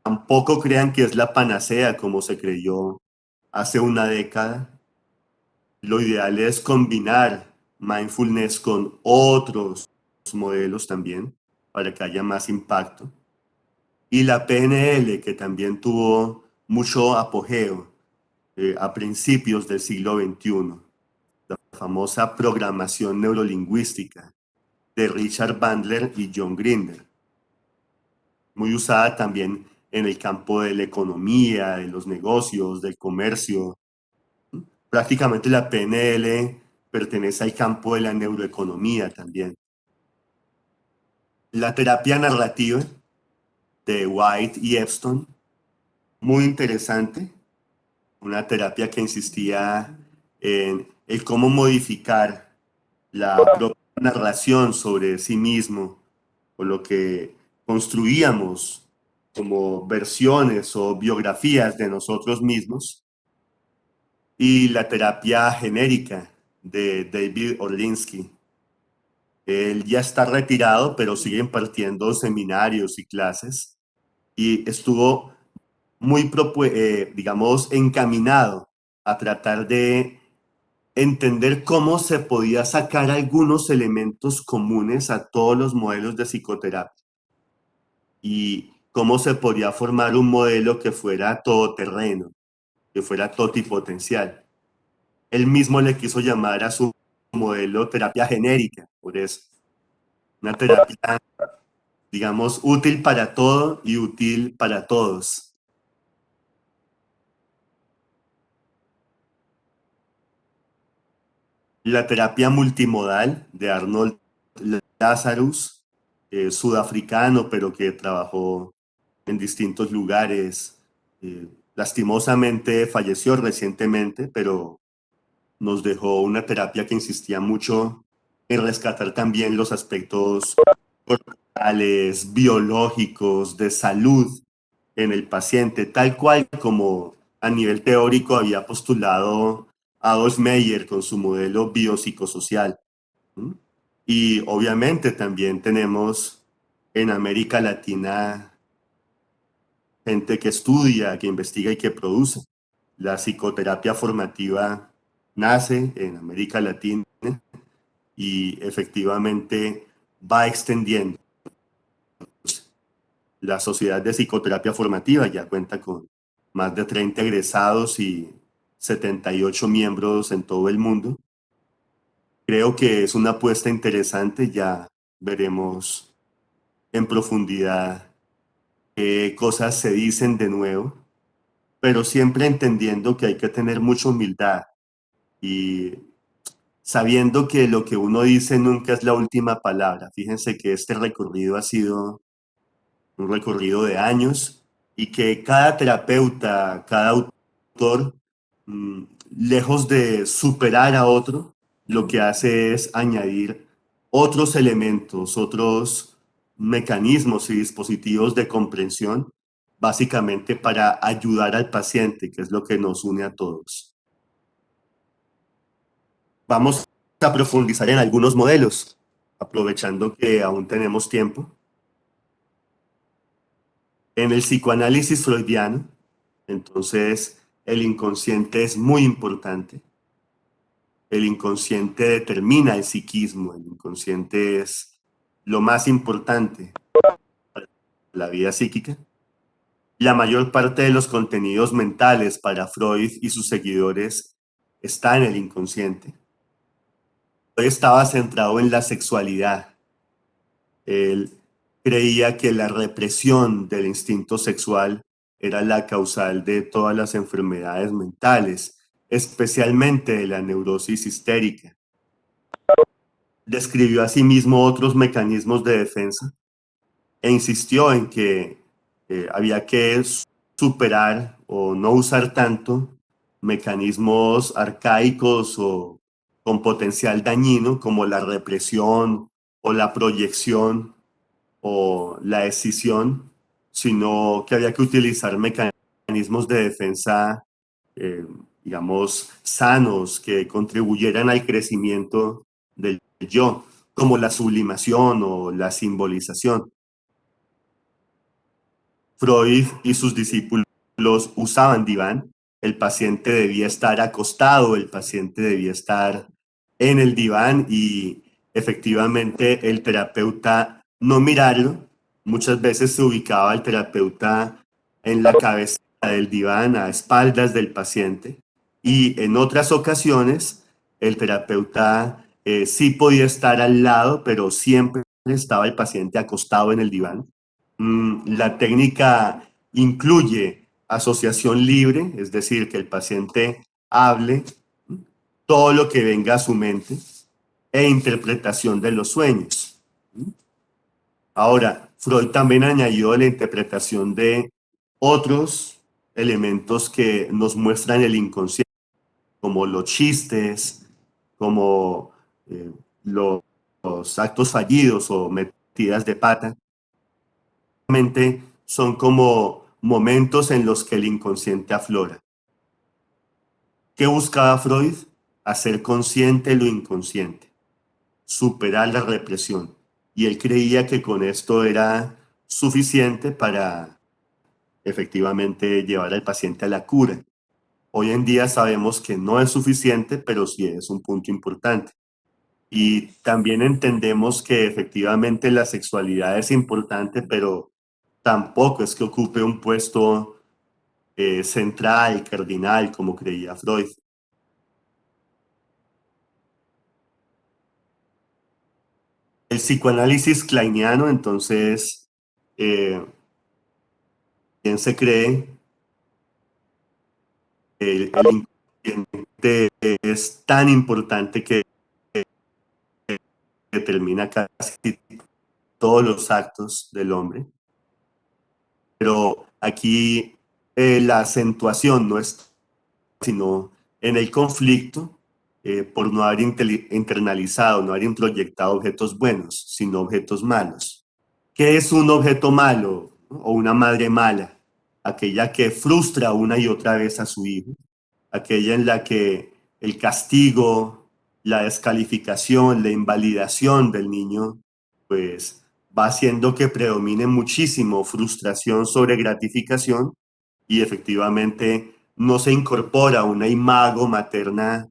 Tampoco crean que es la panacea como se creyó hace una década. Lo ideal es combinar mindfulness con otros modelos también para que haya más impacto. Y la PNL, que también tuvo mucho apogeo a principios del siglo XXI, la famosa programación neurolingüística de Richard Bandler y John Grinder, muy usada también en el campo de la economía, de los negocios, del comercio. Prácticamente la PNL pertenece al campo de la neuroeconomía también. La terapia narrativa de White y Epstein, muy interesante, una terapia que insistía en el cómo modificar la propia narración sobre sí mismo o lo que construíamos como versiones o biografías de nosotros mismos, y la terapia genérica de David Orlinsky. Él ya está retirado, pero sigue impartiendo seminarios y clases y estuvo muy, digamos, encaminado a tratar de entender cómo se podía sacar algunos elementos comunes a todos los modelos de psicoterapia y cómo se podía formar un modelo que fuera todoterreno, que fuera totipotencial. Él mismo le quiso llamar a su modelo terapia genérica, por eso. Una terapia, digamos, útil para todo y útil para todos. La terapia multimodal de Arnold Lazarus, sudafricano, pero que trabajó en distintos lugares. Lastimosamente falleció recientemente, pero nos dejó una terapia que insistía mucho en rescatar también los aspectos corporales, biológicos, de salud en el paciente, tal cual como a nivel teórico había postulado Adolf Meyer con su modelo biopsicosocial. ¿Mm? Y obviamente también tenemos en América Latina gente que estudia, que investiga y que produce. La psicoterapia formativa nace en América Latina y efectivamente va extendiendo. La Sociedad de Psicoterapia Formativa ya cuenta con más de 30 egresados y 78 miembros en todo el mundo. Creo que es una apuesta interesante, ya veremos en profundidad qué cosas se dicen de nuevo, pero siempre entendiendo que hay que tener mucha humildad y sabiendo que lo que uno dice nunca es la última palabra. Fíjense que este recorrido ha sido un recorrido de años y que cada terapeuta, cada autor, mm, lejos de superar a otro, lo que hace es añadir otros elementos, otros mecanismos y dispositivos de comprensión, básicamente para ayudar al paciente, que es lo que nos une a todos. Vamos a profundizar en algunos modelos, aprovechando que aún tenemos tiempo. En el psicoanálisis freudiano, entonces, el inconsciente es muy importante. El inconsciente determina el psiquismo. El inconsciente es lo más importante para la vida psíquica. La mayor parte de los contenidos mentales para Freud y sus seguidores está en el inconsciente. Freud estaba centrado en la sexualidad. Él creía que la represión del instinto sexual era la causal de todas las enfermedades mentales, especialmente de la neurosis histérica. Describió asimismo otros mecanismos de defensa e insistió en que había que superar o no usar tanto mecanismos arcaicos o con potencial dañino como la represión o la proyección o la escisión, sino que había que utilizar mecanismos de defensa, eh, digamos, sanos, que contribuyeran al crecimiento del yo, como la sublimación o la simbolización. Freud y sus discípulos usaban diván. El paciente debía estar acostado, el paciente debía estar en el diván y efectivamente el terapeuta no mirarlo. Muchas veces se ubicaba el terapeuta en la cabeza del diván, a espaldas del paciente, y en otras ocasiones el terapeuta sí podía estar al lado, pero siempre estaba el paciente acostado en el diván. La técnica incluye asociación libre, es decir, que el paciente hable todo lo que venga a su mente, e interpretación de los sueños. Ahora, Freud también añadió la interpretación de otros elementos que nos muestran el inconsciente, como los chistes, como eh, los actos fallidos o metidas de pata. Son como momentos en los que el inconsciente aflora. ¿Qué buscaba Freud? Hacer consciente lo inconsciente, superar la represión. Y él creía que con esto era suficiente para efectivamente llevar al paciente a la cura. Hoy en día sabemos que no es suficiente, pero sí es un punto importante. Y también entendemos que efectivamente la sexualidad es importante, pero tampoco es que ocupe un puesto central, cardinal, como creía Freud. El psicoanálisis kleiniano, entonces, bien se cree, el inconsciente es tan importante que determina casi todos los actos del hombre, pero aquí la acentuación no es sino en el conflicto por no haber internalizado, no haber introyectado objetos buenos, sino objetos malos. ¿Qué es un objeto malo o una madre mala? Aquella que frustra una y otra vez a su hijo, aquella en la que el castigo, la descalificación, la invalidación del niño, pues va haciendo que predomine muchísimo frustración sobre gratificación y efectivamente no se incorpora una imago materna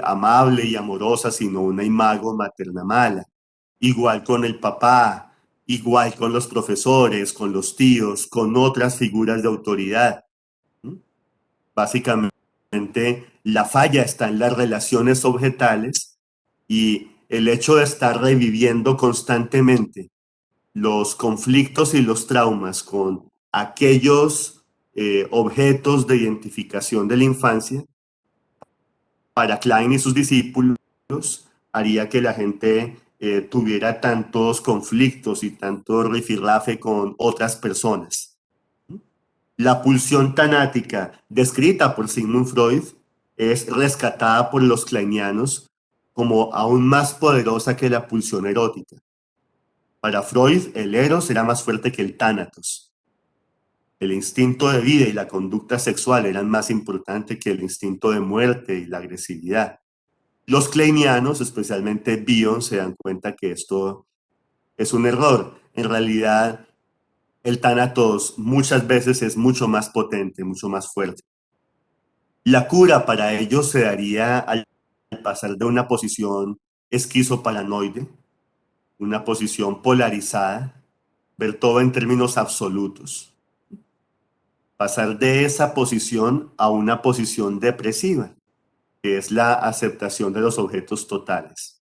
amable y amorosa, sino una imago materna mala. Igual con el papá, igual con los profesores, con los tíos, con otras figuras de autoridad. Básicamente, la falla está en las relaciones objetales y el hecho de estar reviviendo constantemente los conflictos y los traumas con aquellos objetos de identificación de la infancia, para Klein y sus discípulos, haría que la gente tuviera tantos conflictos y tanto rifirrafe con otras personas. La pulsión tanática descrita por Sigmund Freud es rescatada por los kleinianos como aún más poderosa que la pulsión erótica. Para Freud, el eros era más fuerte que el tánatos. El instinto de vida y la conducta sexual eran más importantes que el instinto de muerte y la agresividad. Los kleinianos, especialmente Bion, se dan cuenta que esto es un error. En realidad, el tánatos muchas veces es mucho más potente, mucho más fuerte. La cura para ellos se daría al pasar de una posición esquizoparanoide, una posición polarizada, ver todo en términos absolutos. Pasar de esa posición a una posición depresiva, que es la aceptación de los objetos totales.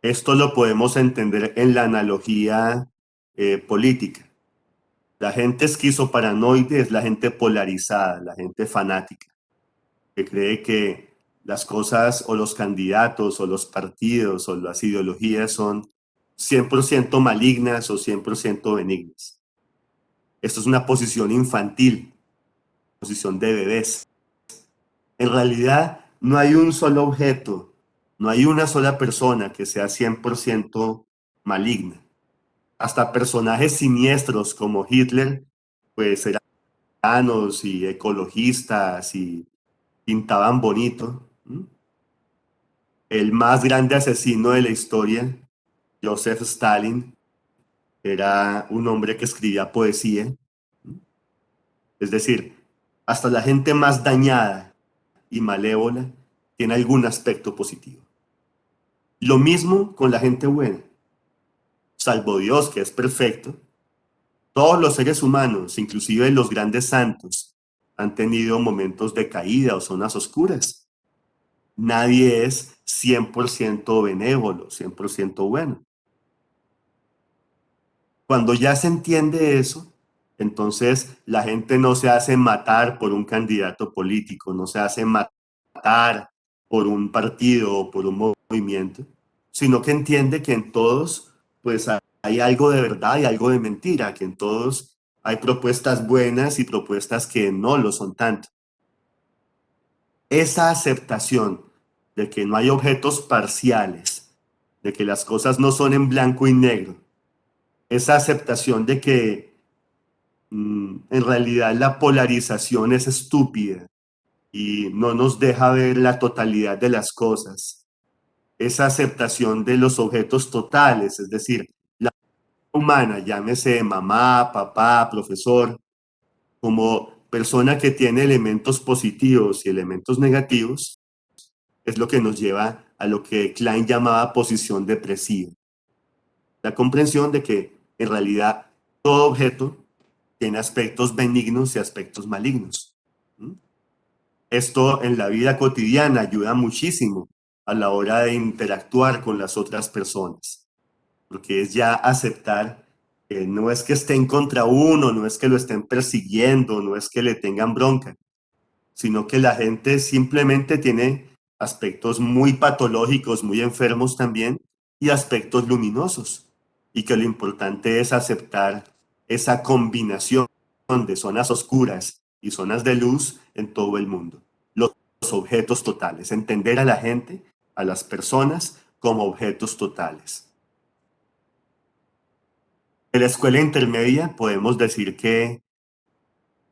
Esto lo podemos entender en la analogía política. La gente esquizoparanoide es la gente polarizada, la gente fanática, que cree que las cosas o los candidatos o los partidos o las ideologías son 100% malignas o 100% benignas. Esto es una posición infantil, posición de bebés. En realidad no hay un solo objeto, no hay una sola persona que sea 100% maligna. Hasta personajes siniestros como Hitler, pues eran sanos y ecologistas y pintaban bonito. El más grande asesino de la historia, Joseph Stalin, era un hombre que escribía poesía. Es decir, hasta la gente más dañada y malévola tiene algún aspecto positivo. Lo mismo con la gente buena. Salvo Dios, que es perfecto, todos los seres humanos, inclusive los grandes santos, han tenido momentos de caída o zonas oscuras. Nadie es 100% benévolo, 100% bueno. Cuando ya se entiende eso, entonces la gente no se hace matar por un candidato político, no se hace matar por un partido o por un movimiento, sino que entiende que en todos pues hay algo de verdad y algo de mentira, que en todos hay propuestas buenas y propuestas que no lo son tanto. Esa aceptación de que no hay objetos parciales, de que las cosas no son en blanco y negro, esa aceptación de que en realidad la polarización es estúpida y no nos deja ver la totalidad de las cosas, esa aceptación de los objetos totales, es decir, la humana, llámese mamá, papá, profesor, como persona que tiene elementos positivos y elementos negativos, es lo que nos lleva a lo que Klein llamaba posición depresiva. La comprensión de que en realidad todo objeto tiene aspectos benignos y aspectos malignos. Esto en la vida cotidiana ayuda muchísimo a la hora de interactuar con las otras personas, porque es ya aceptar que no es que estén contra uno, no es que lo estén persiguiendo, no es que le tengan bronca, sino que la gente simplemente tiene aspectos muy patológicos, muy enfermos también, y aspectos luminosos, y que lo importante es aceptar esa combinación de zonas oscuras y zonas de luz en todo el mundo. Los objetos totales, entender a la gente, a las personas, como objetos totales. En la escuela intermedia podemos decir que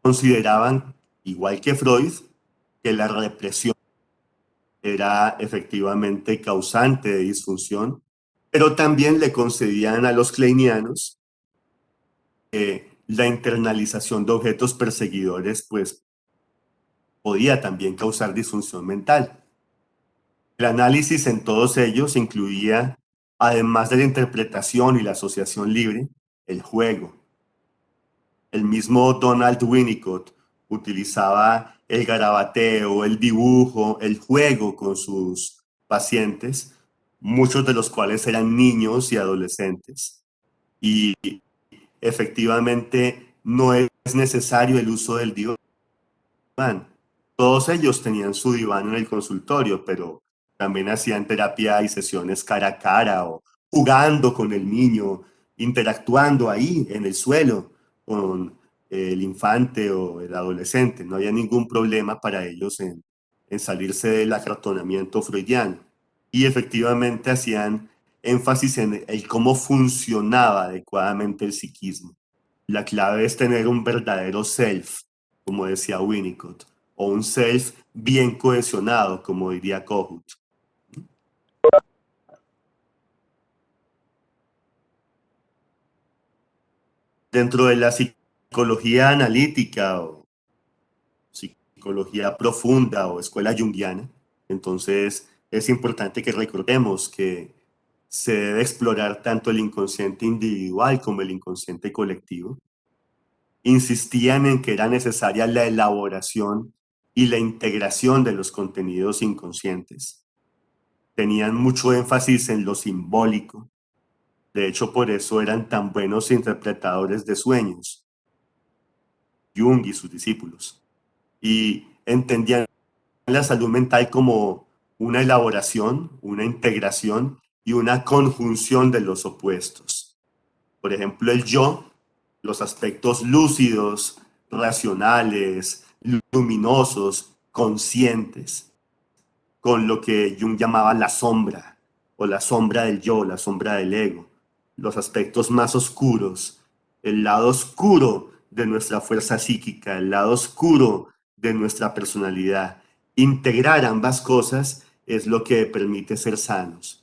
consideraban, igual que Freud, que la represión era efectivamente causante de disfunción, pero también le concedían a los kleinianos la internalización de objetos perseguidores, pues podía también causar disfunción mental. El análisis en todos ellos incluía, además de la interpretación y la asociación libre, el juego. El mismo Donald Winnicott utilizaba el garabateo, el dibujo, el juego con sus pacientes, muchos de los cuales eran niños y adolescentes. Y efectivamente no es necesario el uso del diván. Todos ellos tenían su diván en el consultorio, pero también hacían terapia y sesiones cara a cara o jugando con el niño, interactuando ahí en el suelo con el infante o el adolescente. No había ningún problema para ellos en salirse del acartonamiento freudiano. Y efectivamente hacían énfasis en el cómo funcionaba adecuadamente el psiquismo. La clave es tener un verdadero self, como decía Winnicott, o un self bien cohesionado, como diría Kohut. Dentro de la psicología analítica o psicología profunda o escuela junguiana, entonces es importante que recordemos que se debe explorar tanto el inconsciente individual como el inconsciente colectivo. Insistían en que era necesaria la elaboración y la integración de los contenidos inconscientes. Tenían mucho énfasis en lo simbólico. De hecho, por eso eran tan buenos interpretadores de sueños, Jung y sus discípulos. Y entendían la salud mental como una elaboración, una integración y una conjunción de los opuestos. Por ejemplo, el yo, los aspectos lúcidos, racionales, luminosos, conscientes, con lo que Jung llamaba la sombra, o la sombra del yo, la sombra del ego, los aspectos más oscuros, el lado oscuro de nuestra fuerza psíquica, el lado oscuro de nuestra personalidad. Integrar ambas cosas es lo que permite ser sanos.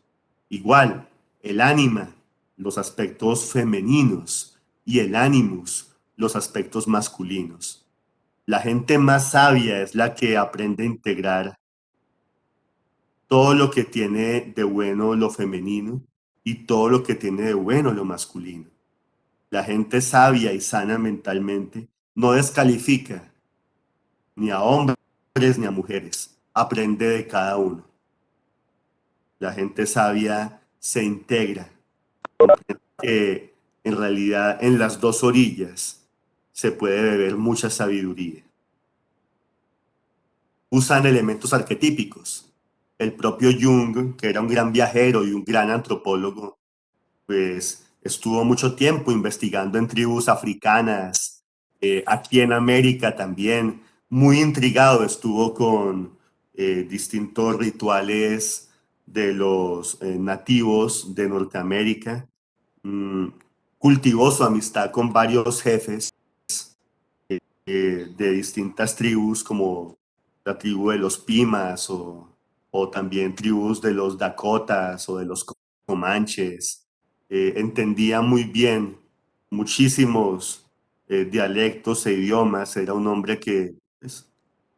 Igual, el ánima, los aspectos femeninos, y el animus, los aspectos masculinos. La gente más sabia es la que aprende a integrar todo lo que tiene de bueno lo femenino y todo lo que tiene de bueno lo masculino. La gente sabia y sana mentalmente no descalifica ni a hombres ni a mujeres, aprende de cada uno. La gente sabia se integra, comprende que en realidad en las dos orillas se puede beber mucha sabiduría. Usan elementos arquetípicos. El propio Jung, que era un gran viajero y un gran antropólogo, pues estuvo mucho tiempo investigando en tribus africanas, aquí en América también, muy intrigado estuvo con distintos rituales de los nativos de Norteamérica. Mm, cultivó su amistad con varios jefes de distintas tribus, como la tribu de los Pimas o también tribus de los Dakotas o de los Comanches. Entendía muy bien muchísimos dialectos e idiomas. Era un hombre que, pues,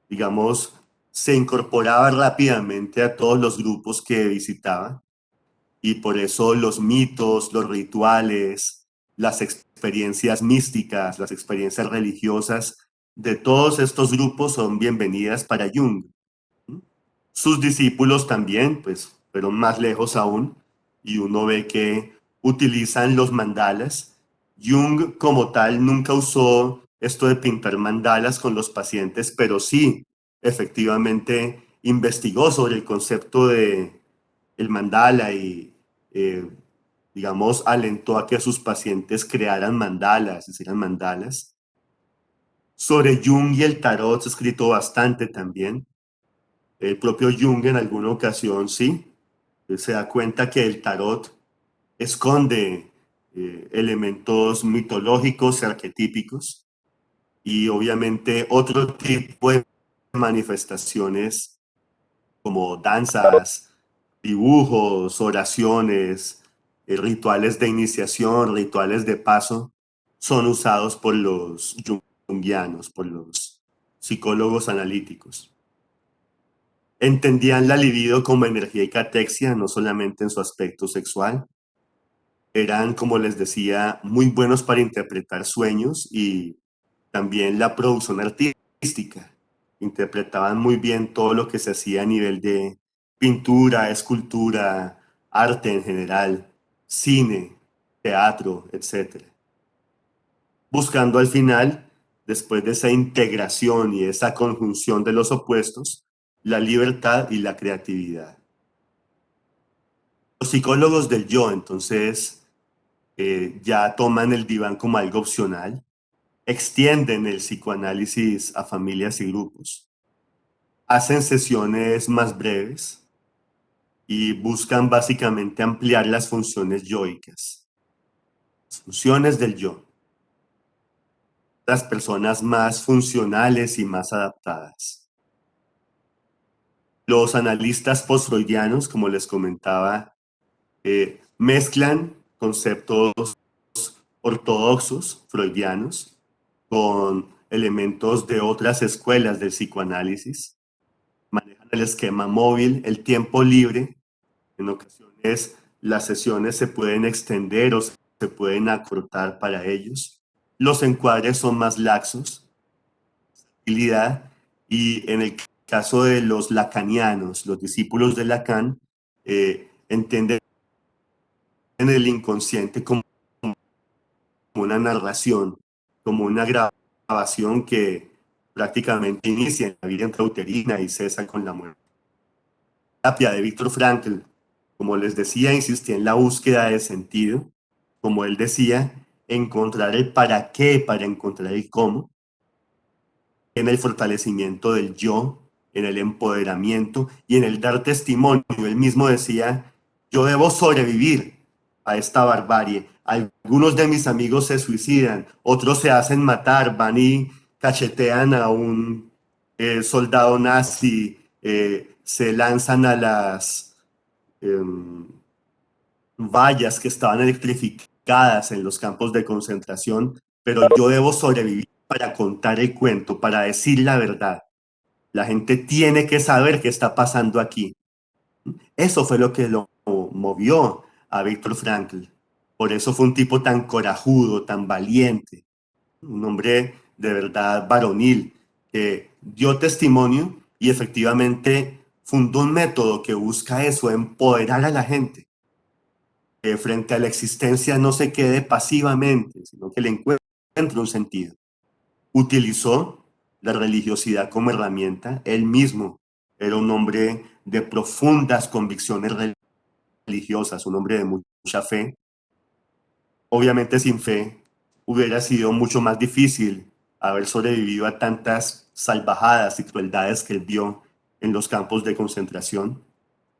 digamos, se incorporaba rápidamente a todos los grupos que visitaba y por eso los mitos, los rituales, las experiencias místicas, las experiencias religiosas de todos estos grupos son bienvenidas para Jung. Sus discípulos también, pues, fueron más lejos aún, y uno ve que utilizan los mandalas. Jung como tal nunca usó esto de pintar mandalas con los pacientes, pero sí, efectivamente, investigó sobre el concepto de el mandala y, eh, digamos, alentó a que sus pacientes crearan mandalas, hicieran mandalas. Sobre Jung y el tarot se ha escrito bastante también. El propio Jung en alguna ocasión, sí, se da cuenta que el tarot esconde elementos mitológicos y arquetípicos y obviamente otro tipo de manifestaciones como danzas, dibujos, oraciones, rituales de iniciación, rituales de paso, son usados por los junguianos, por los psicólogos analíticos. Entendían la libido como energía y catexia, no solamente en su aspecto sexual. Eran, como les decía, muy buenos para interpretar sueños y también la producción artística. Interpretaban muy bien todo lo que se hacía a nivel de pintura, escultura, arte en general, cine, teatro, etc. buscando al final, después de esa integración y esa conjunción de los opuestos, la libertad y la creatividad. Los psicólogos del yo, entonces, ya toman el diván como algo opcional, extienden el psicoanálisis a familias y grupos, hacen sesiones más breves y buscan básicamente ampliar las funciones yoicas, las funciones del yo, las personas más funcionales y más adaptadas. Los analistas post-freudianos, como les comentaba, mezclan conceptos ortodoxos freudianos con elementos de otras escuelas del psicoanálisis, manejan el esquema móvil, el tiempo libre. En ocasiones las sesiones se pueden extender o se pueden acortar para ellos. Los encuadres son más laxos, y en el caso de los lacanianos, los discípulos de Lacan, entienden el inconsciente como una narración, como una grabación que prácticamente inicia en la vida intrauterina y cesa con la muerte. La terapia de Viktor Frankl, como les decía, insistía en la búsqueda de sentido, como él decía, encontrar el para qué para encontrar el cómo, en el fortalecimiento del yo, en el empoderamiento y en el dar testimonio. Él mismo decía, yo debo sobrevivir a esta barbarie. Algunos de mis amigos se suicidan, otros se hacen matar, van y cachetean a un soldado nazi, se lanzan a las vallas que estaban electrificadas en los campos de concentración, pero yo debo sobrevivir para contar el cuento, para decir la verdad. La gente tiene que saber qué está pasando aquí. Eso fue lo que lo movió a Viktor Frankl. Por eso fue un tipo tan corajudo, tan valiente, un hombre de verdad varonil, que dio testimonio y efectivamente fundó un método que busca eso, empoderar a la gente. Que frente a la existencia no se quede pasivamente, sino que le encuentre un sentido. Utilizó la religiosidad como herramienta. Él mismo era un hombre de profundas convicciones religiosas, un hombre de mucha fe. Obviamente sin fe hubiera sido mucho más difícil haber sobrevivido a tantas salvajadas y crueldades que él vio en los campos de concentración.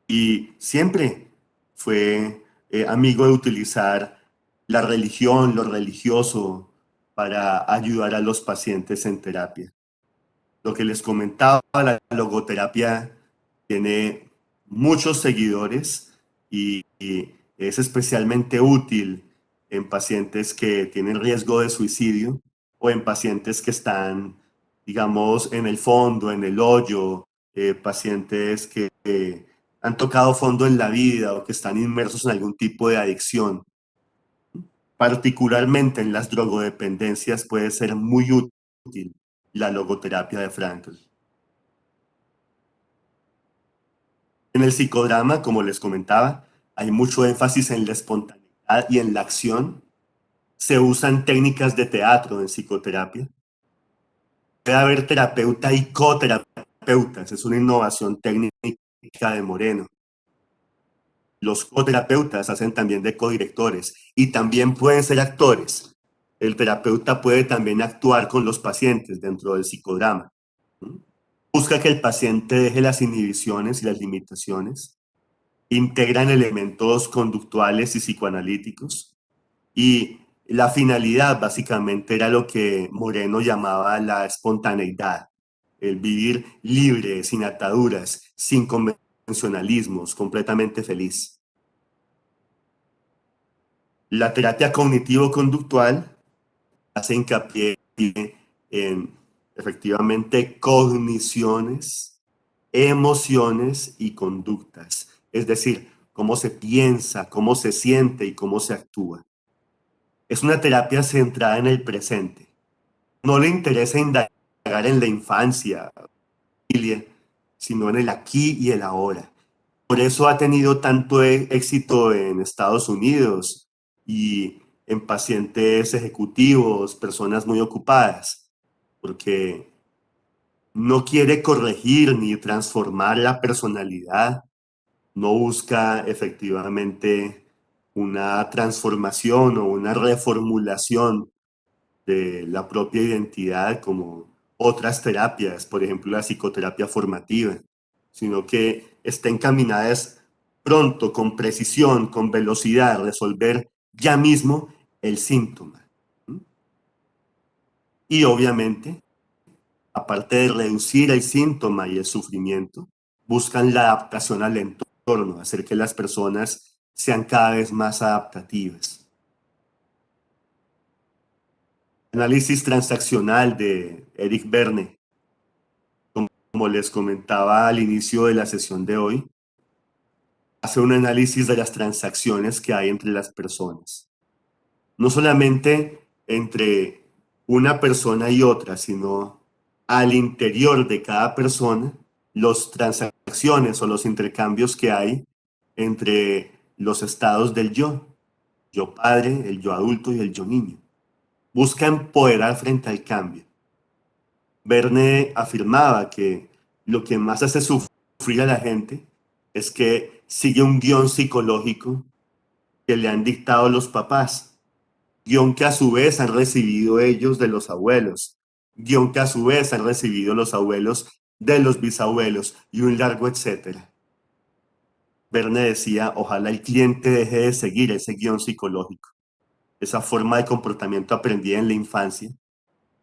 Y siempre fue amigo de utilizar la religión, lo religioso, para ayudar a los pacientes en terapia. Lo que les comentaba, la logoterapia tiene muchos seguidores y es especialmente útil en pacientes que tienen riesgo de suicidio o en pacientes que están, digamos, en el fondo, en el hoyo, pacientes que han tocado fondo en la vida o que están inmersos en algún tipo de adicción. Particularmente en las drogodependencias puede ser muy útil la logoterapia de Frankl. En el psicodrama, como les comentaba, hay mucho énfasis en la espontaneidad y en la acción. Se usan técnicas de teatro en psicoterapia. Puede haber terapeuta y coterapeutas, es una innovación técnica de Moreno. Los coterapeutas hacen también de codirectores y también pueden ser actores. El terapeuta puede también actuar con los pacientes dentro del psicodrama. Busca que el paciente deje las inhibiciones y las limitaciones, integran elementos conductuales y psicoanalíticos, y la finalidad básicamente era lo que Moreno llamaba la espontaneidad, el vivir libre, sin ataduras, sin convencionalismos, completamente feliz. La terapia cognitivo-conductual hace hincapié en efectivamente cogniciones, emociones y conductas, es decir, cómo se piensa, cómo se siente y cómo se actúa. Es una terapia centrada en el presente. No le interesa indagar en la infancia, sino en el aquí y el ahora. Por eso ha tenido tanto éxito en Estados Unidos y en pacientes ejecutivos, personas muy ocupadas, porque no quiere corregir ni transformar la personalidad, no busca efectivamente una transformación o una reformulación de la propia identidad como otras terapias, por ejemplo la psicoterapia formativa, sino que está encaminada es pronto, con precisión, con velocidad, resolver ya mismo el síntoma. Y obviamente, aparte de reducir el síntoma y el sufrimiento, buscan la adaptación al entorno, hacer que las personas sean cada vez más adaptativas. Análisis transaccional de Eric Berne, como les comentaba al inicio de la sesión de hoy, hace un análisis de las transacciones que hay entre las personas. No solamente entre una persona y otra, sino al interior de cada persona, las transacciones o los intercambios que hay entre los estados del yo padre, el yo adulto y el yo niño. Busca empoderar frente al cambio. Verne afirmaba que lo que más hace sufrir a la gente es que sigue un guión psicológico que le han dictado los papás, guión que a su vez han recibido ellos de los abuelos, guión que a su vez han recibido los abuelos de los bisabuelos y un largo etcétera. Verne decía, ojalá el cliente deje de seguir ese guión psicológico, esa forma de comportamiento aprendida en la infancia,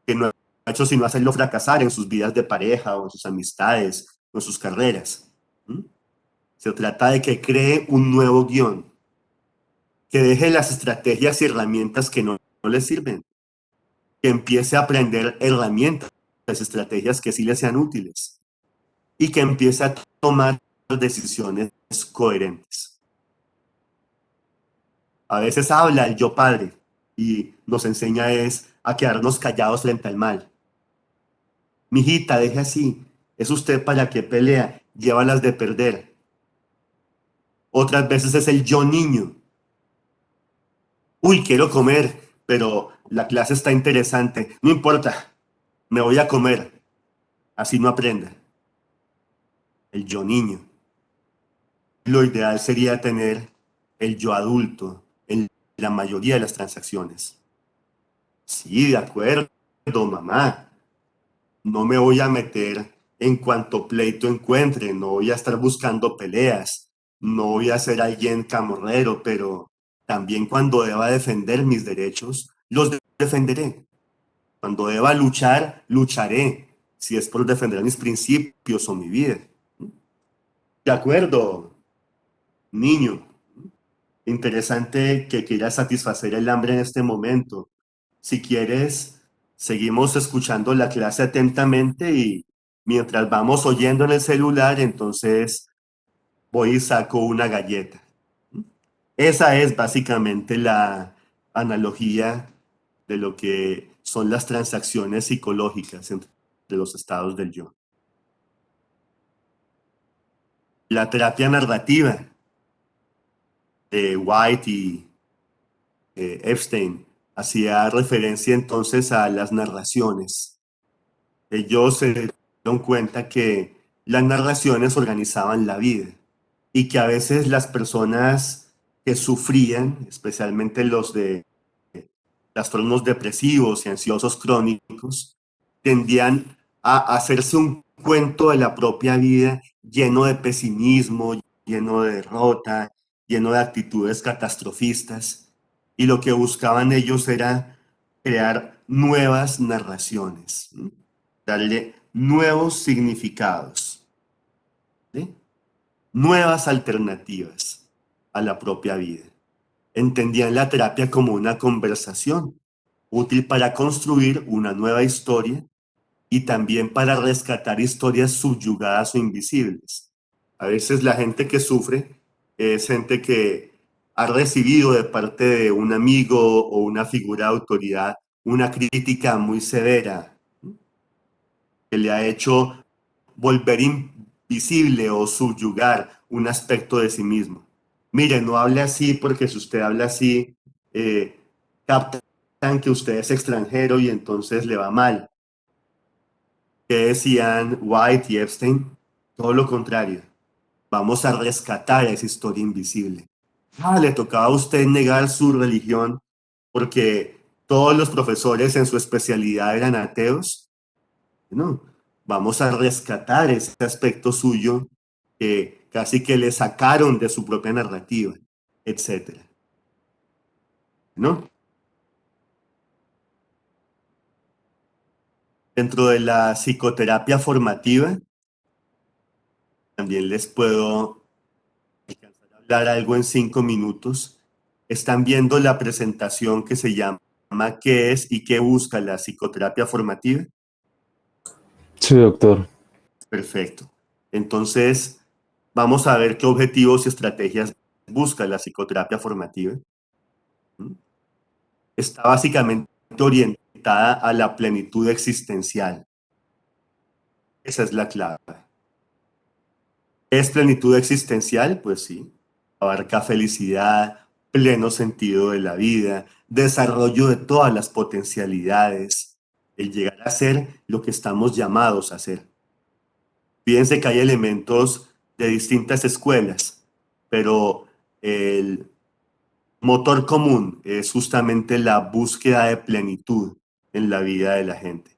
que no ha hecho sino hacerlo fracasar en sus vidas de pareja o en sus amistades o en sus carreras. Se trata de que cree un nuevo guión, que deje las estrategias y herramientas que no le sirven, que empiece a aprender herramientas, estrategias que sí le sean útiles y que empiece a tomar decisiones coherentes. A veces habla el yo padre y nos enseña a quedarnos callados frente al mal. Mijita, deje así, es usted para qué pelea, llévalas de perder. Otras veces es el yo niño. Uy, quiero comer, pero la clase está interesante. No importa, me voy a comer. Así no aprenda. El yo niño. Lo ideal sería tener el yo adulto en la mayoría de las transacciones. Sí, de acuerdo, mamá. No me voy a meter en cuanto pleito encuentre, no voy a estar buscando peleas, no voy a ser alguien camorrero, pero también cuando deba defender mis derechos, los defenderé. Cuando deba luchar, lucharé, si es por defender mis principios o mi vida. De acuerdo, niño. Interesante que quieras satisfacer el hambre en este momento. Si quieres, seguimos escuchando la clase atentamente y mientras vamos oyendo en el celular, entonces voy y saco una galleta. Esa es básicamente la analogía de lo que son las transacciones psicológicas entre los estados del yo. La terapia narrativa de White y Epstein hacía referencia entonces a las narraciones. Ellos se dieron cuenta que las narraciones organizaban la vida y que a veces las personas que sufrían, especialmente los de trastornos depresivos y ansiosos crónicos, tendían a hacerse un cuento de la propia vida lleno de pesimismo, lleno de derrota, lleno de actitudes catastrofistas. Y lo que buscaban ellos era crear nuevas narraciones, darle nuevos significados, ¿sí? Nuevas alternativas a la propia vida. Entendían la terapia como una conversación útil para construir una nueva historia y también para rescatar historias subyugadas o invisibles. A veces la gente que sufre es gente que ha recibido de parte de un amigo o una figura de autoridad una crítica muy severa que le ha hecho volver invisible o subyugar un aspecto de sí mismo. Mire, no hable así porque si usted habla así, captan que usted es extranjero y entonces le va mal. ¿Qué decían White y Epstein? Todo lo contrario. Vamos a rescatar esa historia invisible. Le tocaba a usted negar su religión porque todos los profesores en su especialidad eran ateos. No, vamos a rescatar ese aspecto suyo que casi que le sacaron de su propia narrativa, etcétera. ¿No? Dentro de la psicoterapia formativa, también les puedo alcanzar a hablar algo en 5 minutos. Están viendo la presentación que se llama ¿Qué es y qué busca la psicoterapia formativa? Sí, doctor. Perfecto. Entonces, vamos a ver qué objetivos y estrategias busca la psicoterapia formativa. Está básicamente orientada a la plenitud existencial. Esa es la clave. ¿Es plenitud existencial? Pues sí. Abarca felicidad, pleno sentido de la vida, desarrollo de todas las potencialidades, el llegar a ser lo que estamos llamados a ser. Fíjense que hay elementos de distintas escuelas, pero el motor común es justamente la búsqueda de plenitud en la vida de la gente.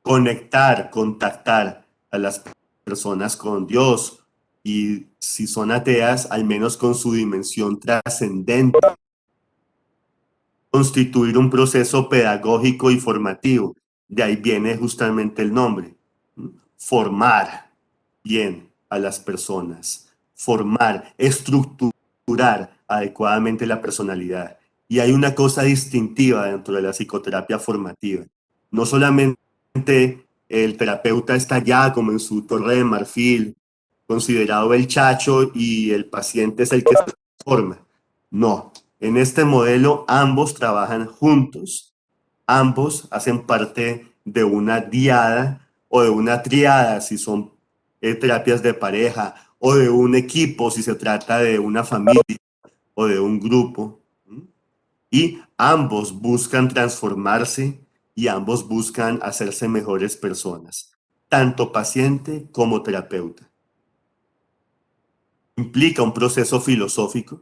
Conectar, contactar a las personas con Dios y si son ateas, al menos con su dimensión trascendente. Constituir un proceso pedagógico y formativo. De ahí viene justamente el nombre. Formar bien a las personas. Formar, estructurar adecuadamente la personalidad. Y hay una cosa distintiva dentro de la psicoterapia formativa. No solamente el terapeuta está ya como en su torre de marfil, considerado el chacho y el paciente es el que se forma. No, en este modelo ambos trabajan juntos, ambos hacen parte de una diada o de una triada si son terapias de pareja o de un equipo si se trata de una familia o de un grupo. Y ambos buscan transformarse y ambos buscan hacerse mejores personas, tanto paciente como terapeuta. Implica un proceso filosófico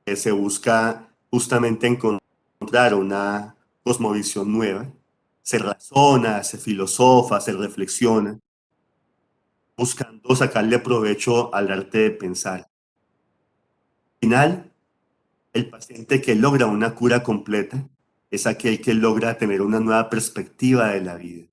que se busca justamente encontrar una cosmovisión nueva. Se razona, se filosofa, se reflexiona, buscando sacarle provecho al arte de pensar. Al final, el paciente que logra una cura completa es aquel que logra tener una nueva perspectiva de la vida,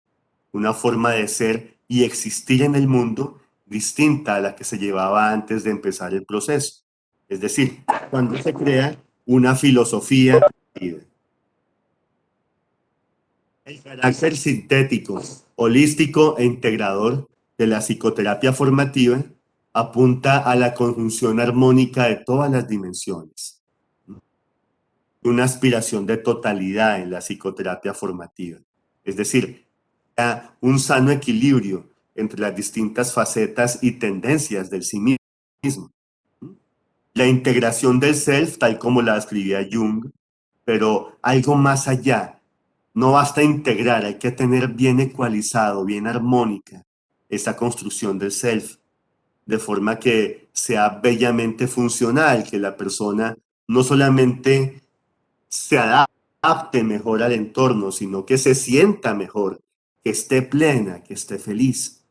una forma de ser y existir en el mundo distinta a la que se llevaba antes de empezar el proceso. Es decir, cuando se crea una filosofía de vida. El carácter sintético, holístico e integrador de la psicoterapia formativa apunta a la conjunción armónica de todas las dimensiones. Una aspiración de totalidad en la psicoterapia formativa. Es decir, un sano equilibrio entre las distintas facetas y tendencias del sí mismo. La integración del self, tal como la escribía Jung, pero algo más allá. No basta integrar, hay que tener bien ecualizado, bien armónica esa construcción del self, de forma que sea bellamente funcional, que la persona no solamente se adapte mejor al entorno, sino que se sienta mejor, que esté plena, que esté feliz.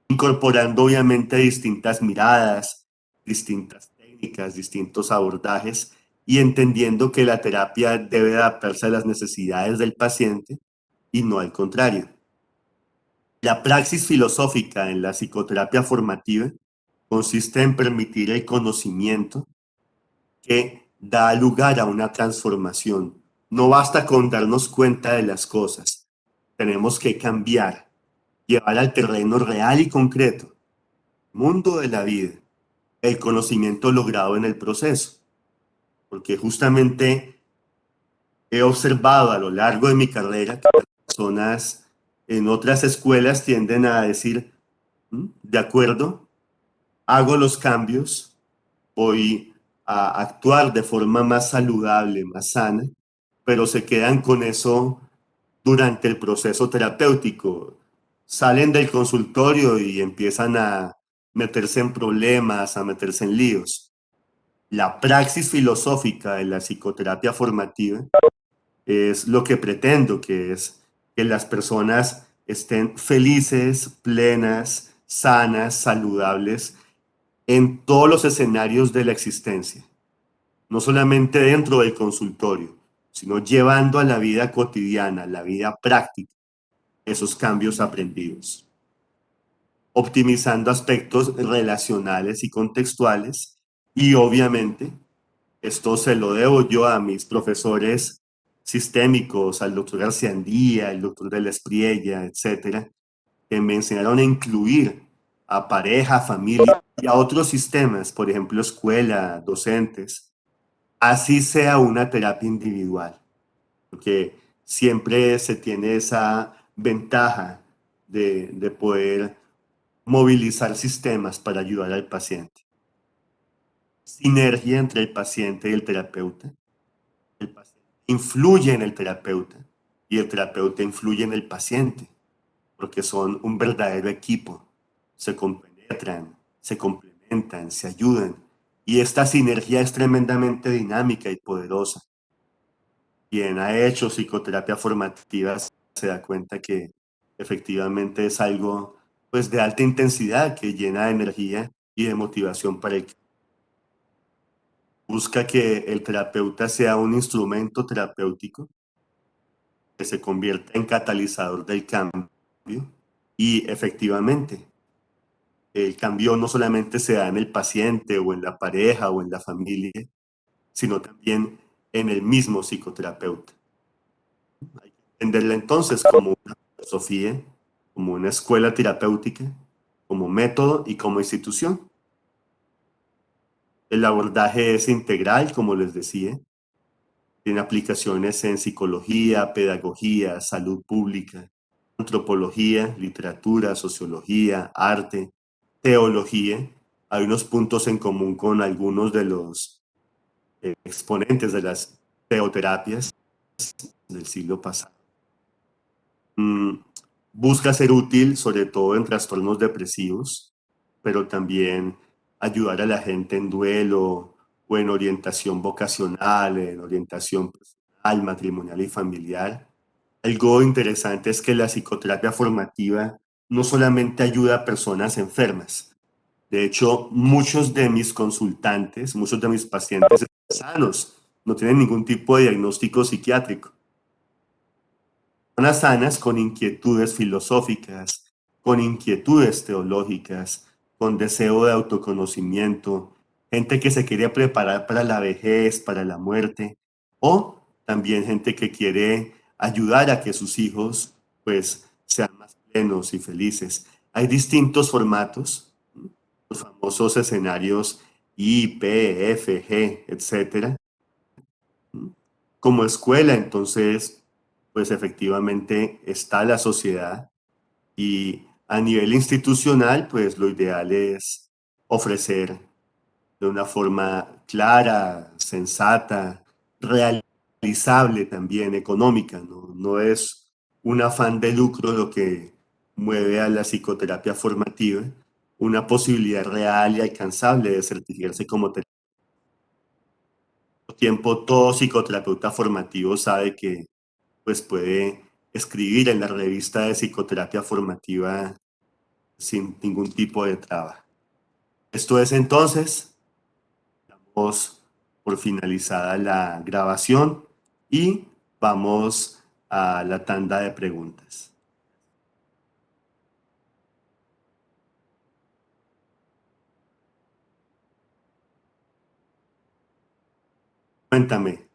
Incorporando obviamente distintas miradas, distintas técnicas, distintos abordajes y entendiendo que la terapia debe adaptarse a las necesidades del paciente y no al contrario. La praxis filosófica en la psicoterapia formativa consiste en permitir el conocimiento que da lugar a una transformación. No basta con darnos cuenta de las cosas, tenemos que cambiar, llevar al terreno real y concreto, mundo de la vida, el conocimiento logrado en el proceso. Porque justamente he observado a lo largo de mi carrera que personas en otras escuelas tienden a decir, de acuerdo, hago los cambios, voy a actuar de forma más saludable, más sana, pero se quedan con eso durante el proceso terapéutico. Salen del consultorio y empiezan a meterse en problemas, a meterse en líos. La praxis filosófica de la psicoterapia formativa es lo que pretendo, que es que las personas estén felices, plenas, sanas, saludables en todos los escenarios de la existencia, no solamente dentro del consultorio, sino llevando a la vida cotidiana, la vida práctica, esos cambios aprendidos, optimizando aspectos relacionales y contextuales. Y obviamente, esto se lo debo yo a mis profesores sistémicos, al doctor Garciandía, al doctor de la Espriella, etcétera, que me enseñaron a incluir a pareja, familia y a otros sistemas, por ejemplo, escuela, docentes, así sea una terapia individual, porque siempre se tiene esa ventaja de poder movilizar sistemas para ayudar al paciente. Sinergia entre el paciente y el terapeuta. El paciente influye en el terapeuta y el terapeuta influye en el paciente, porque son un verdadero equipo. Se compenetran, se complementan, se ayudan. Y esta sinergia es tremendamente dinámica y poderosa. Quien ha hecho psicoterapia formativa se da cuenta que efectivamente es algo pues de alta intensidad que llena de energía y de motivación para el que busca que el terapeuta sea un instrumento terapéutico que se convierta en catalizador del cambio y efectivamente el cambio no solamente se da en el paciente o en la pareja o en la familia, sino también en el mismo psicoterapeuta. Hay que entenderla entonces como una filosofía, como una escuela terapéutica, como método y como institución. El abordaje es integral, como les decía, tiene aplicaciones en psicología, pedagogía, salud pública, antropología, literatura, sociología, arte, teología. Hay unos puntos en común con algunos de los exponentes de las teoterapias del siglo pasado. Busca ser útil, sobre todo en trastornos depresivos, pero también ayudar a la gente en duelo o en orientación vocacional, en orientación personal, matrimonial y familiar. Algo interesante es que la psicoterapia formativa no solamente ayuda a personas enfermas. De hecho, muchos de mis consultantes, muchos de mis pacientes están sanos, no tienen ningún tipo de diagnóstico psiquiátrico. Personas sanas con inquietudes filosóficas, con inquietudes teológicas, con deseo de autoconocimiento, gente que se quiere preparar para la vejez, para la muerte, o también gente que quiere ayudar a que sus hijos pues sean más plenos y felices. Hay distintos formatos, los famosos escenarios I, P, F, G, etcétera. Como escuela, entonces, pues efectivamente está la sociedad y a nivel institucional, pues lo ideal es ofrecer de una forma clara, sensata, realizable también, económica, ¿no? No es un afán de lucro lo que mueve a la psicoterapia formativa, una posibilidad real y alcanzable de certificarse como terapeuta. Al mismo tiempo, todo psicoterapeuta formativo sabe que pues puede escribir en la revista de psicoterapia formativa sin ningún tipo de traba. Esto es entonces, damos por finalizada la grabación y vamos a la tanda de preguntas. Cuéntame,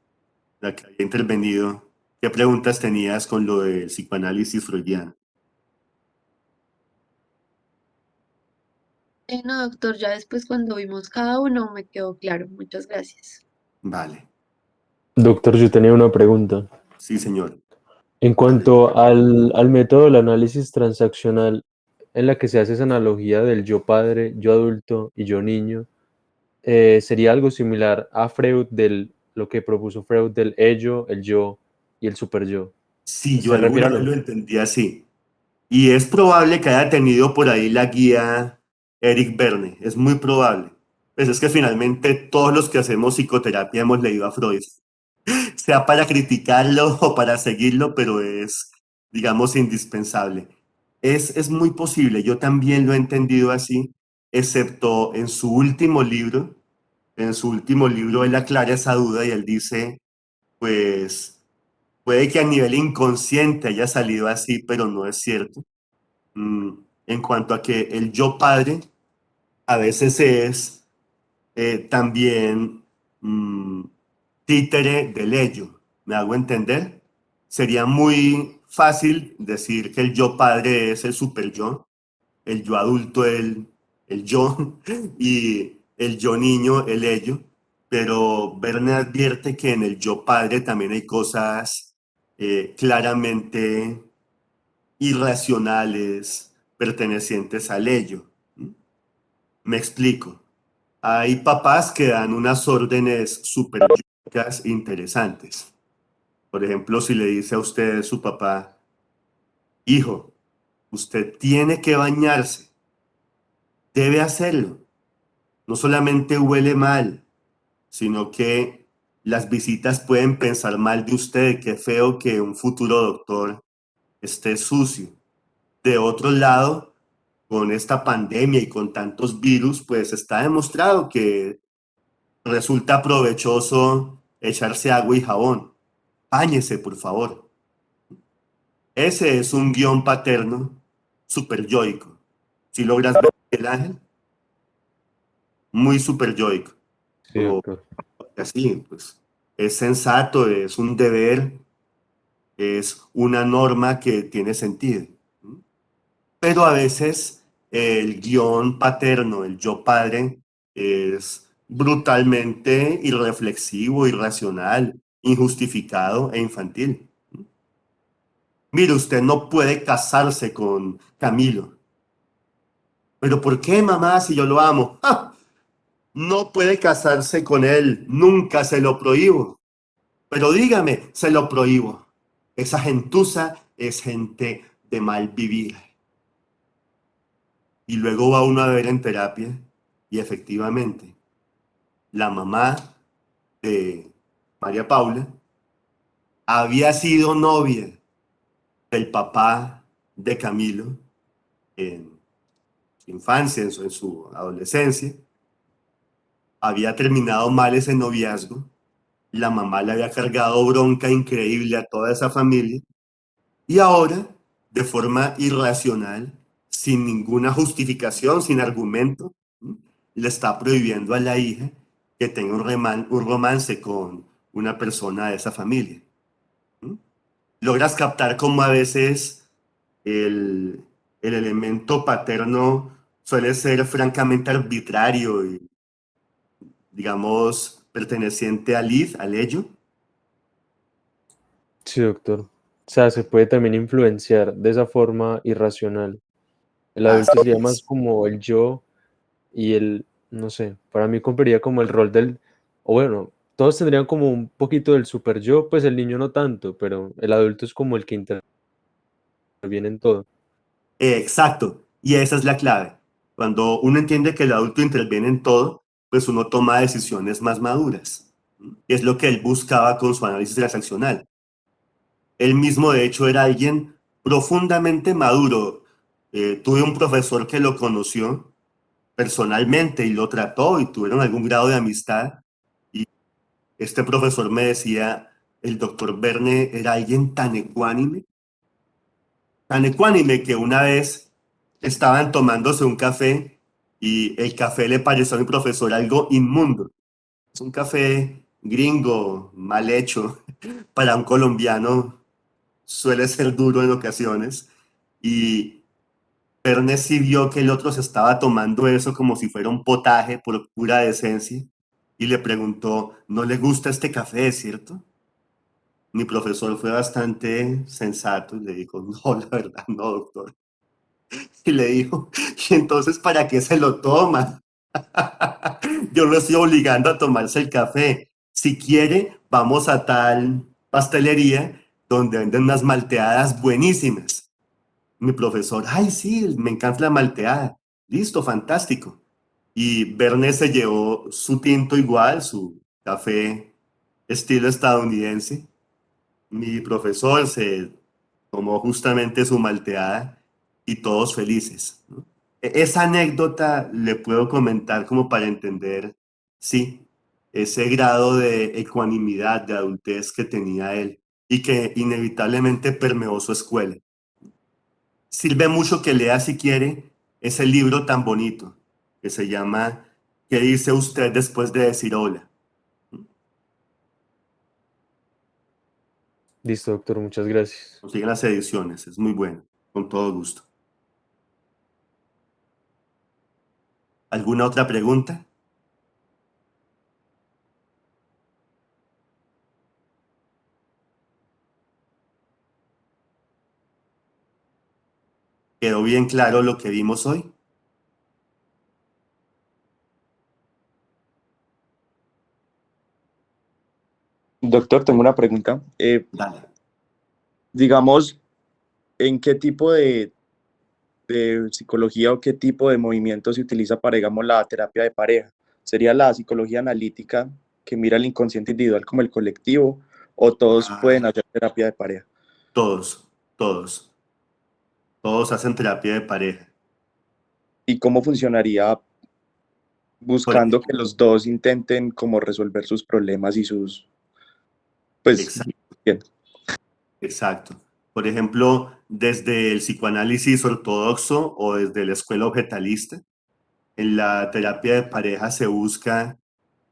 la que había intervenido, ¿qué preguntas tenías con lo del psicoanálisis freudiano? No, doctor, ya después cuando vimos cada uno me quedó claro. Muchas gracias. Vale, Doctor, yo tenía una pregunta. sí, señor. En cuanto al método del análisis transaccional, en la que se hace esa analogía del yo padre, yo adulto y yo niño, sería algo similar a Freud lo que propuso Freud del ello, el yo y el superyo. Sí, yo ¿Se refiere alguna a vez lo? lo entendí así. Y es probable que haya tenido por ahí la guía Eric Berne, es muy probable. Pues es que finalmente todos los que hacemos psicoterapia hemos leído a Freud, sea para criticarlo o para seguirlo, pero es, digamos, indispensable. Es muy posible, yo también lo he entendido así, excepto en su último libro. En su último libro él aclara esa duda y él dice, pues puede que a nivel inconsciente haya salido así, pero no es cierto. Mm, en cuanto a que el yo padre a veces es también títere del ello. ¿Me hago entender? Sería muy fácil decir que el yo padre es el super yo, el yo adulto, el yo, y el yo niño, el ello. Pero Verne advierte que en el yo padre también hay cosas claramente irracionales pertenecientes al ello. Me explico. Hay papás que dan unas órdenes súper interesantes. Por ejemplo, si le dice a usted su papá, hijo, usted tiene que bañarse, debe hacerlo. No solamente huele mal, sino que las visitas pueden pensar mal de usted, qué feo que un futuro doctor esté sucio. De otro lado, con esta pandemia y con tantos virus, pues está demostrado que resulta provechoso echarse agua y jabón. Báñese, por favor. Ese es un guión paterno super yoico. Si logras ver el ángel, muy super yoico. Sí, doctor. Así, pues es sensato, es un deber, es una norma que tiene sentido. Pero a veces el guión paterno, el yo padre, es brutalmente irreflexivo, irracional, injustificado e infantil. Mire, usted no puede casarse con Camilo. ¿Pero por qué, mamá, si yo lo amo? ¡Ah! No puede casarse con él, nunca se lo prohíbo. Pero dígame, se lo prohíbo. Esa gentuza es gente de mal vivir. Y luego va uno a ver en terapia y efectivamente la mamá de María Paula había sido novia del papá de Camilo en su infancia, en su adolescencia. Había terminado mal ese noviazgo. La mamá le había cargado bronca increíble a toda esa familia. Y ahora, de forma irracional, sin ninguna justificación, sin argumento, ¿m? Le está prohibiendo a la hija que tenga un romance con una persona de esa familia. ¿M? Logras captar cómo a veces el elemento paterno suele ser francamente arbitrario y, digamos, perteneciente al id, al ello. Sí, doctor. O sea, se puede también influenciar de esa forma irracional. El Así adulto sería más es. como el yo y no sé, para mí cumpliría como el rol o bueno, todos tendrían como un poquito del super yo, pues el niño no tanto, pero el adulto es como el que interviene en todo. Exacto, y esa es la clave. Cuando uno entiende que el adulto interviene en todo, pues uno toma decisiones más maduras. Y es lo que él buscaba con su análisis transaccional. Él mismo, de hecho, era alguien profundamente maduro. Tuve un profesor que lo conoció personalmente y lo trató y tuvieron algún grado de amistad. Y este profesor me decía, el doctor Verne era alguien tan ecuánime que una vez estaban tomándose un café y el café le pareció a mi profesor algo inmundo. Es un café gringo, mal hecho, para un colombiano suele ser duro en ocasiones. Y Ernest sí vio que el otro se estaba tomando eso como si fuera un potaje por pura decencia y le preguntó, ¿no le gusta este café, cierto? Mi profesor fue bastante sensato y le dijo, no, la verdad, no, doctor. Y le dijo, ¿y entonces para qué se lo toma? Yo lo estoy obligando a tomarse el café. Si quiere, vamos a tal pastelería donde venden unas malteadas buenísimas. Mi profesor, ay, sí, me encanta la malteada. Listo, fantástico. Y Verne se llevó su tinto igual, su café estilo estadounidense. Mi profesor se tomó justamente su malteada y todos felices, ¿no? Esa anécdota le puedo comentar como para entender, sí, ese grado de ecuanimidad, de adultez que tenía él y que inevitablemente permeó su escuela. Sirve mucho que lea si quiere ese libro tan bonito que se llama ¿Qué dice usted después de decir hola? Listo, doctor, muchas gracias. Consigue las ediciones, es muy bueno, con todo gusto. ¿Alguna otra pregunta? ¿Quedó bien claro lo que vimos hoy? Doctor, tengo una pregunta. Dale. Digamos, ¿en qué tipo de psicología o qué tipo de movimiento se utiliza para, digamos, la terapia de pareja? ¿Sería la psicología analítica que mira el inconsciente individual como el colectivo o todos pueden Ah, hacer terapia de pareja? todos, todos, todos hacen terapia de pareja. ¿Y cómo funcionaría Por buscando que ejemplo, los dos intenten como resolver sus problemas y sus, pues, exacto, bien? exacto. Por ejemplo, desde el psicoanálisis ortodoxo o desde la escuela objetalista, en la terapia de pareja se busca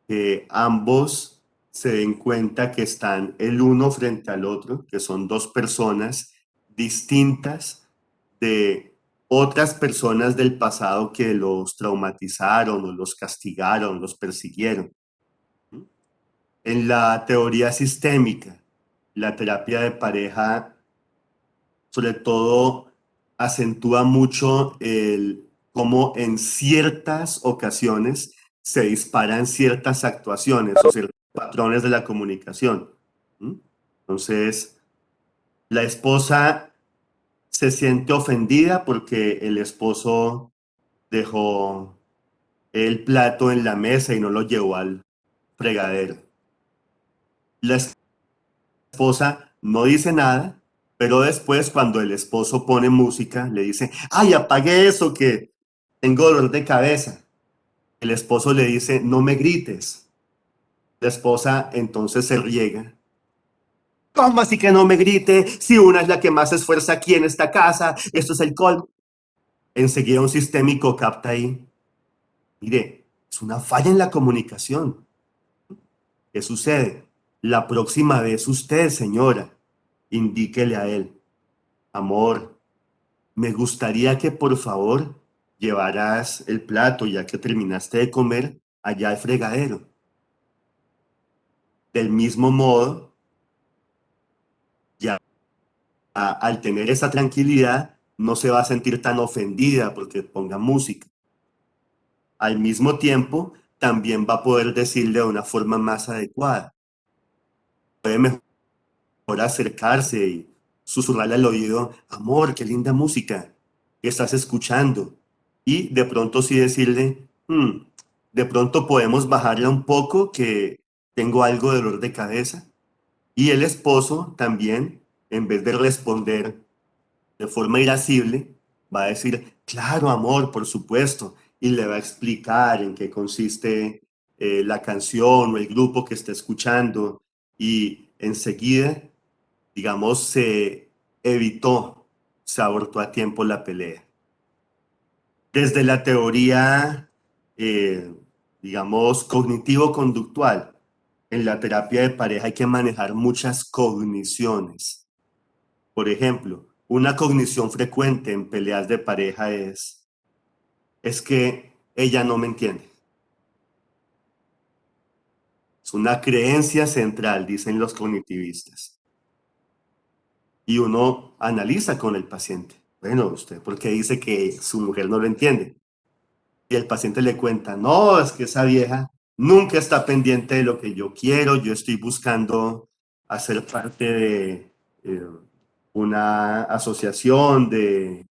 que ambos se den cuenta que están el uno frente al otro, que son dos personas distintas de otras personas del pasado que los traumatizaron o los castigaron, los persiguieron. En la teoría sistémica, la terapia de pareja sobre todo acentúa mucho el cómo en ciertas ocasiones se disparan ciertas actuaciones o ciertos patrones de la comunicación. ¿Mm? Entonces, la esposa se siente ofendida porque el esposo dejó el plato en la mesa y no lo llevó al fregadero. La esposa no dice nada, pero después cuando el esposo pone música, le dice, ay, apague eso que tengo dolor de cabeza. El esposo le dice, no me grites. La esposa entonces se riega. ¿Cómo así que no me grite? Si una es la que más se esfuerza aquí en esta casa, esto es el colmo. Enseguida un sistémico capta ahí. Mire, es una falla en la comunicación. ¿Qué sucede? La próxima vez usted, señora, indíquele a él, amor, me gustaría que por favor llevaras el plato ya que terminaste de comer allá al fregadero. Del mismo modo, ya al tener esa tranquilidad, no se va a sentir tan ofendida porque ponga música. Al mismo tiempo, también va a poder decirle de una forma más adecuada. Puede mejor acercarse y susurrarle al oído, amor, qué linda música que estás escuchando. Y de pronto sí decirle, de pronto podemos bajarla un poco que tengo algo de dolor de cabeza. Y el esposo también, en vez de responder de forma irascible, va a decir, claro, amor, por supuesto, y le va a explicar en qué consiste la canción o el grupo que está escuchando. Y enseguida digamos, se evitó, se abortó a tiempo la pelea. Desde la teoría, eh, digamos, cognitivo-conductual, en la terapia de pareja hay que manejar muchas cogniciones. Por ejemplo, una cognición frecuente en peleas de pareja es que ella no me entiende. Es una creencia central, dicen los cognitivistas. Y uno analiza con el paciente. Bueno, usted, ¿por qué dice que su mujer no lo entiende? y el paciente le cuenta, no, es que esa vieja nunca está pendiente de lo que yo quiero, yo estoy buscando hacer parte de una asociación de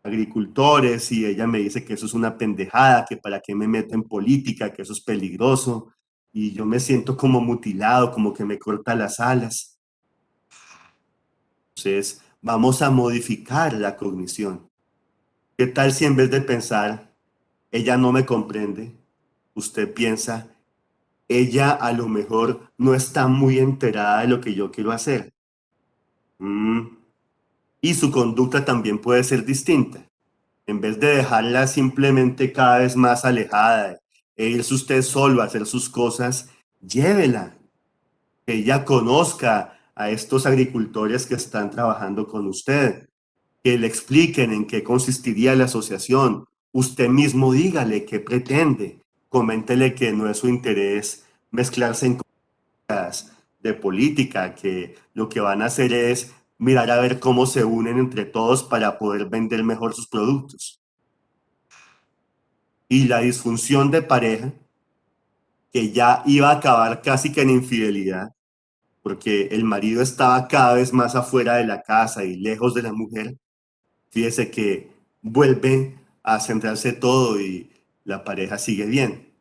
agricultores y ella me dice que eso es una pendejada, que para qué me meto en política, que eso es peligroso y yo me siento como mutilado, como que me corta las alas. Entonces, vamos a modificar la cognición. ¿Qué tal si en vez de pensar, ella no me comprende, usted piensa, ella a lo mejor no está muy enterada de lo que yo quiero hacer? Y su conducta también puede ser distinta. En vez de dejarla simplemente cada vez más alejada e irse usted solo a hacer sus cosas, llévela, que ella conozca a estos agricultores que están trabajando con usted, que le expliquen en qué consistiría la asociación. Usted mismo dígale qué pretende, coméntele que no es su interés mezclarse en cosas de política, que lo que van a hacer es mirar a ver cómo se unen entre todos para poder vender mejor sus productos. Y la disfunción de pareja, que ya iba a acabar casi que en infidelidad, porque el marido estaba cada vez más afuera de la casa y lejos de la mujer, fíjese que vuelve a centrarse todo y la pareja sigue bien.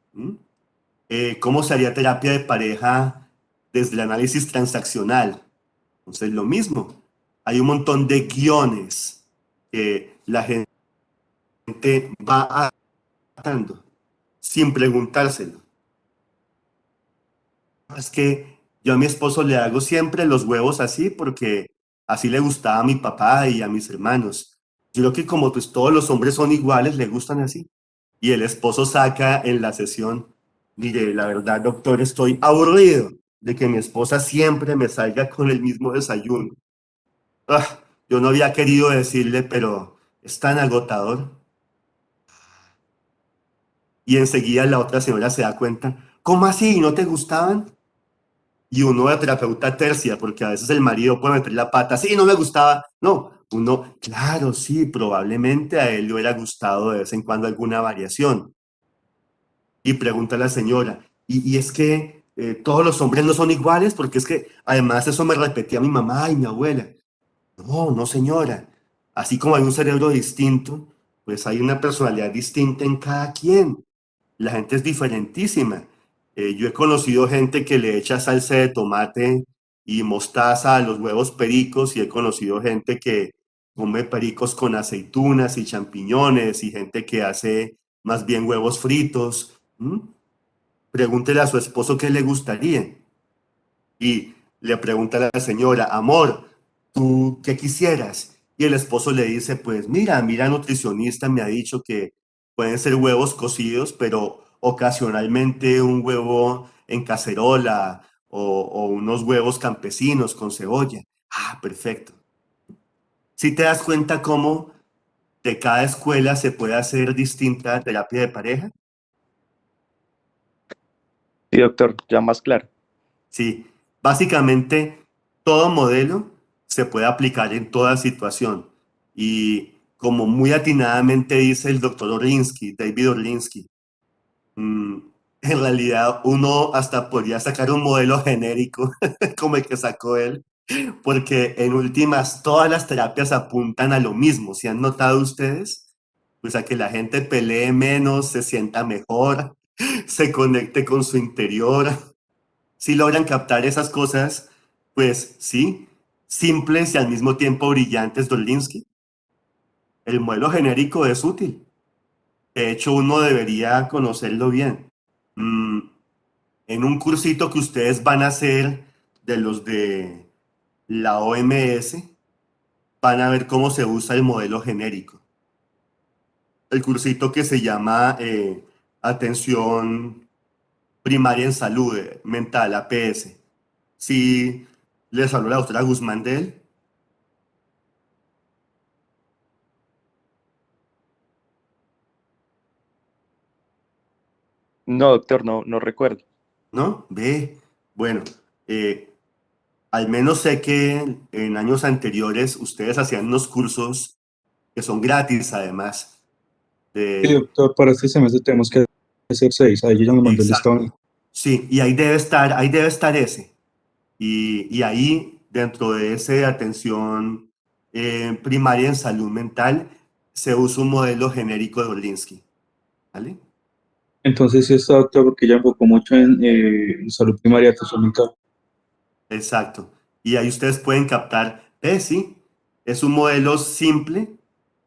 ¿Cómo se haría terapia de pareja desde el análisis transaccional? Entonces, lo mismo. Hay un montón de guiones que la gente va adaptando sin preguntárselo. Es que yo a mi esposo le hago siempre los huevos así porque así le gustaba a mi papá y a mis hermanos. Yo creo que como pues todos los hombres son iguales, le gustan así. Y el esposo saca en la sesión, mire, la verdad, doctor, estoy aburrido de que mi esposa siempre me salga con el mismo desayuno. Ah, yo no había querido decirle, pero es tan agotador. Y enseguida la otra señora se da cuenta, ¿cómo así? ¿No te gustaban? Y uno de terapeuta tercia, porque a veces el marido puede meter la pata, sí, no me gustaba. No, uno, claro, sí, probablemente a él le hubiera gustado de vez en cuando alguna variación. Y pregunta a la señora, y es que todos los hombres no son iguales, porque es que además eso me repetía mi mamá y mi abuela. No, no, señora. Así como hay un cerebro distinto, pues hay una personalidad distinta en cada quien. La gente es diferentísima. Yo he conocido gente que le echa salsa de tomate y mostaza a los huevos pericos y he conocido gente que come pericos con aceitunas y champiñones y gente que hace más bien huevos fritos. Pregúntele a su esposo qué le gustaría y le pregunta a la señora, amor, ¿tú qué quisieras? Y el esposo le dice, pues mira, nutricionista me ha dicho que pueden ser huevos cocidos, pero ocasionalmente un huevo en cacerola o unos huevos campesinos con cebolla. Ah, perfecto. Si te das cuenta cómo de cada escuela se puede hacer distinta terapia de pareja. Sí, doctor, ya más claro. Sí, básicamente todo modelo se puede aplicar en toda situación y como muy atinadamente dice el doctor Orlinsky, David Orlinsky, mm, en realidad uno hasta podría sacar un modelo genérico como el que sacó él, porque en últimas todas las terapias apuntan a lo mismo. ¿Si han notado ustedes? Pues a que la gente pelee menos, se sienta mejor, se conecte con su interior. Si logran captar esas cosas, pues sí, simples y al mismo tiempo brillantes, Dolinsky, el modelo genérico es útil. De hecho, uno debería conocerlo bien. En un cursito que ustedes van a hacer de los de la OMS, van a ver cómo se usa el modelo genérico. El cursito que se llama Atención Primaria en Salud Mental, APS. Sí, les habló la doctora Guzmán de él. No, doctor, no recuerdo. ¿No? Ve, bueno, al menos sé que en años anteriores ustedes hacían unos cursos que son gratis además, Sí, doctor, para este semestre tenemos que hacer 6. Ahí ya me mandó el Exacto. listado. Sí, y ahí debe estar ese. Y ahí, dentro de ese de atención primaria en salud mental, se usa un modelo genérico de Orlinsky. ¿Vale? Entonces sí está, doctor, porque ya enfocó mucho en salud primaria, atención mental. Exacto. Y ahí ustedes pueden captar, sí, es un modelo simple.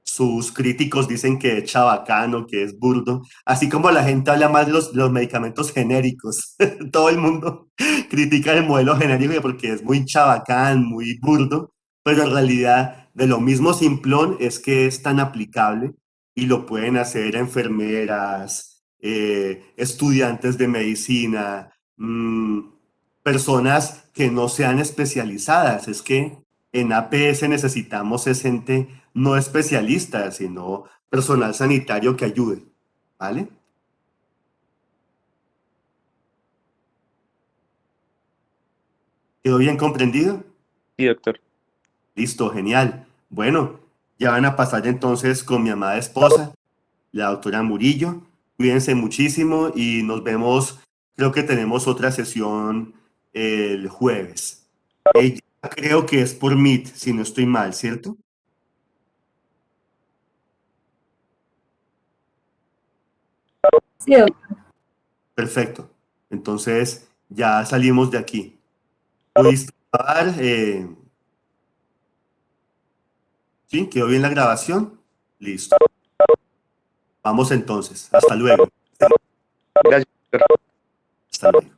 Sus críticos dicen que es chabacano, que es burdo, así como la gente habla más de los medicamentos genéricos. Todo el mundo critica el modelo genérico porque es muy chabacán, muy burdo, pero en realidad de lo mismo simplón es que es tan aplicable y lo pueden hacer enfermeras, estudiantes de medicina, personas que no sean especializadas. Es que en APS necesitamos es gente no especialista, sino personal sanitario que ayude, ¿vale? ¿Quedó bien comprendido? Sí, doctor. Listo, genial. Bueno, ya van a pasar entonces con mi amada esposa, la doctora Murillo. Cuídense muchísimo y nos vemos, creo que tenemos otra sesión el jueves. Ella creo que es por Meet, si no estoy mal, ¿cierto? Sí, doctor. Perfecto. Entonces, ya salimos de aquí. ¿Pudiste grabar? ¿Sí? ¿Quedó bien la grabación? Listo. Vamos entonces. Hasta luego. Gracias, doctor. Hasta luego.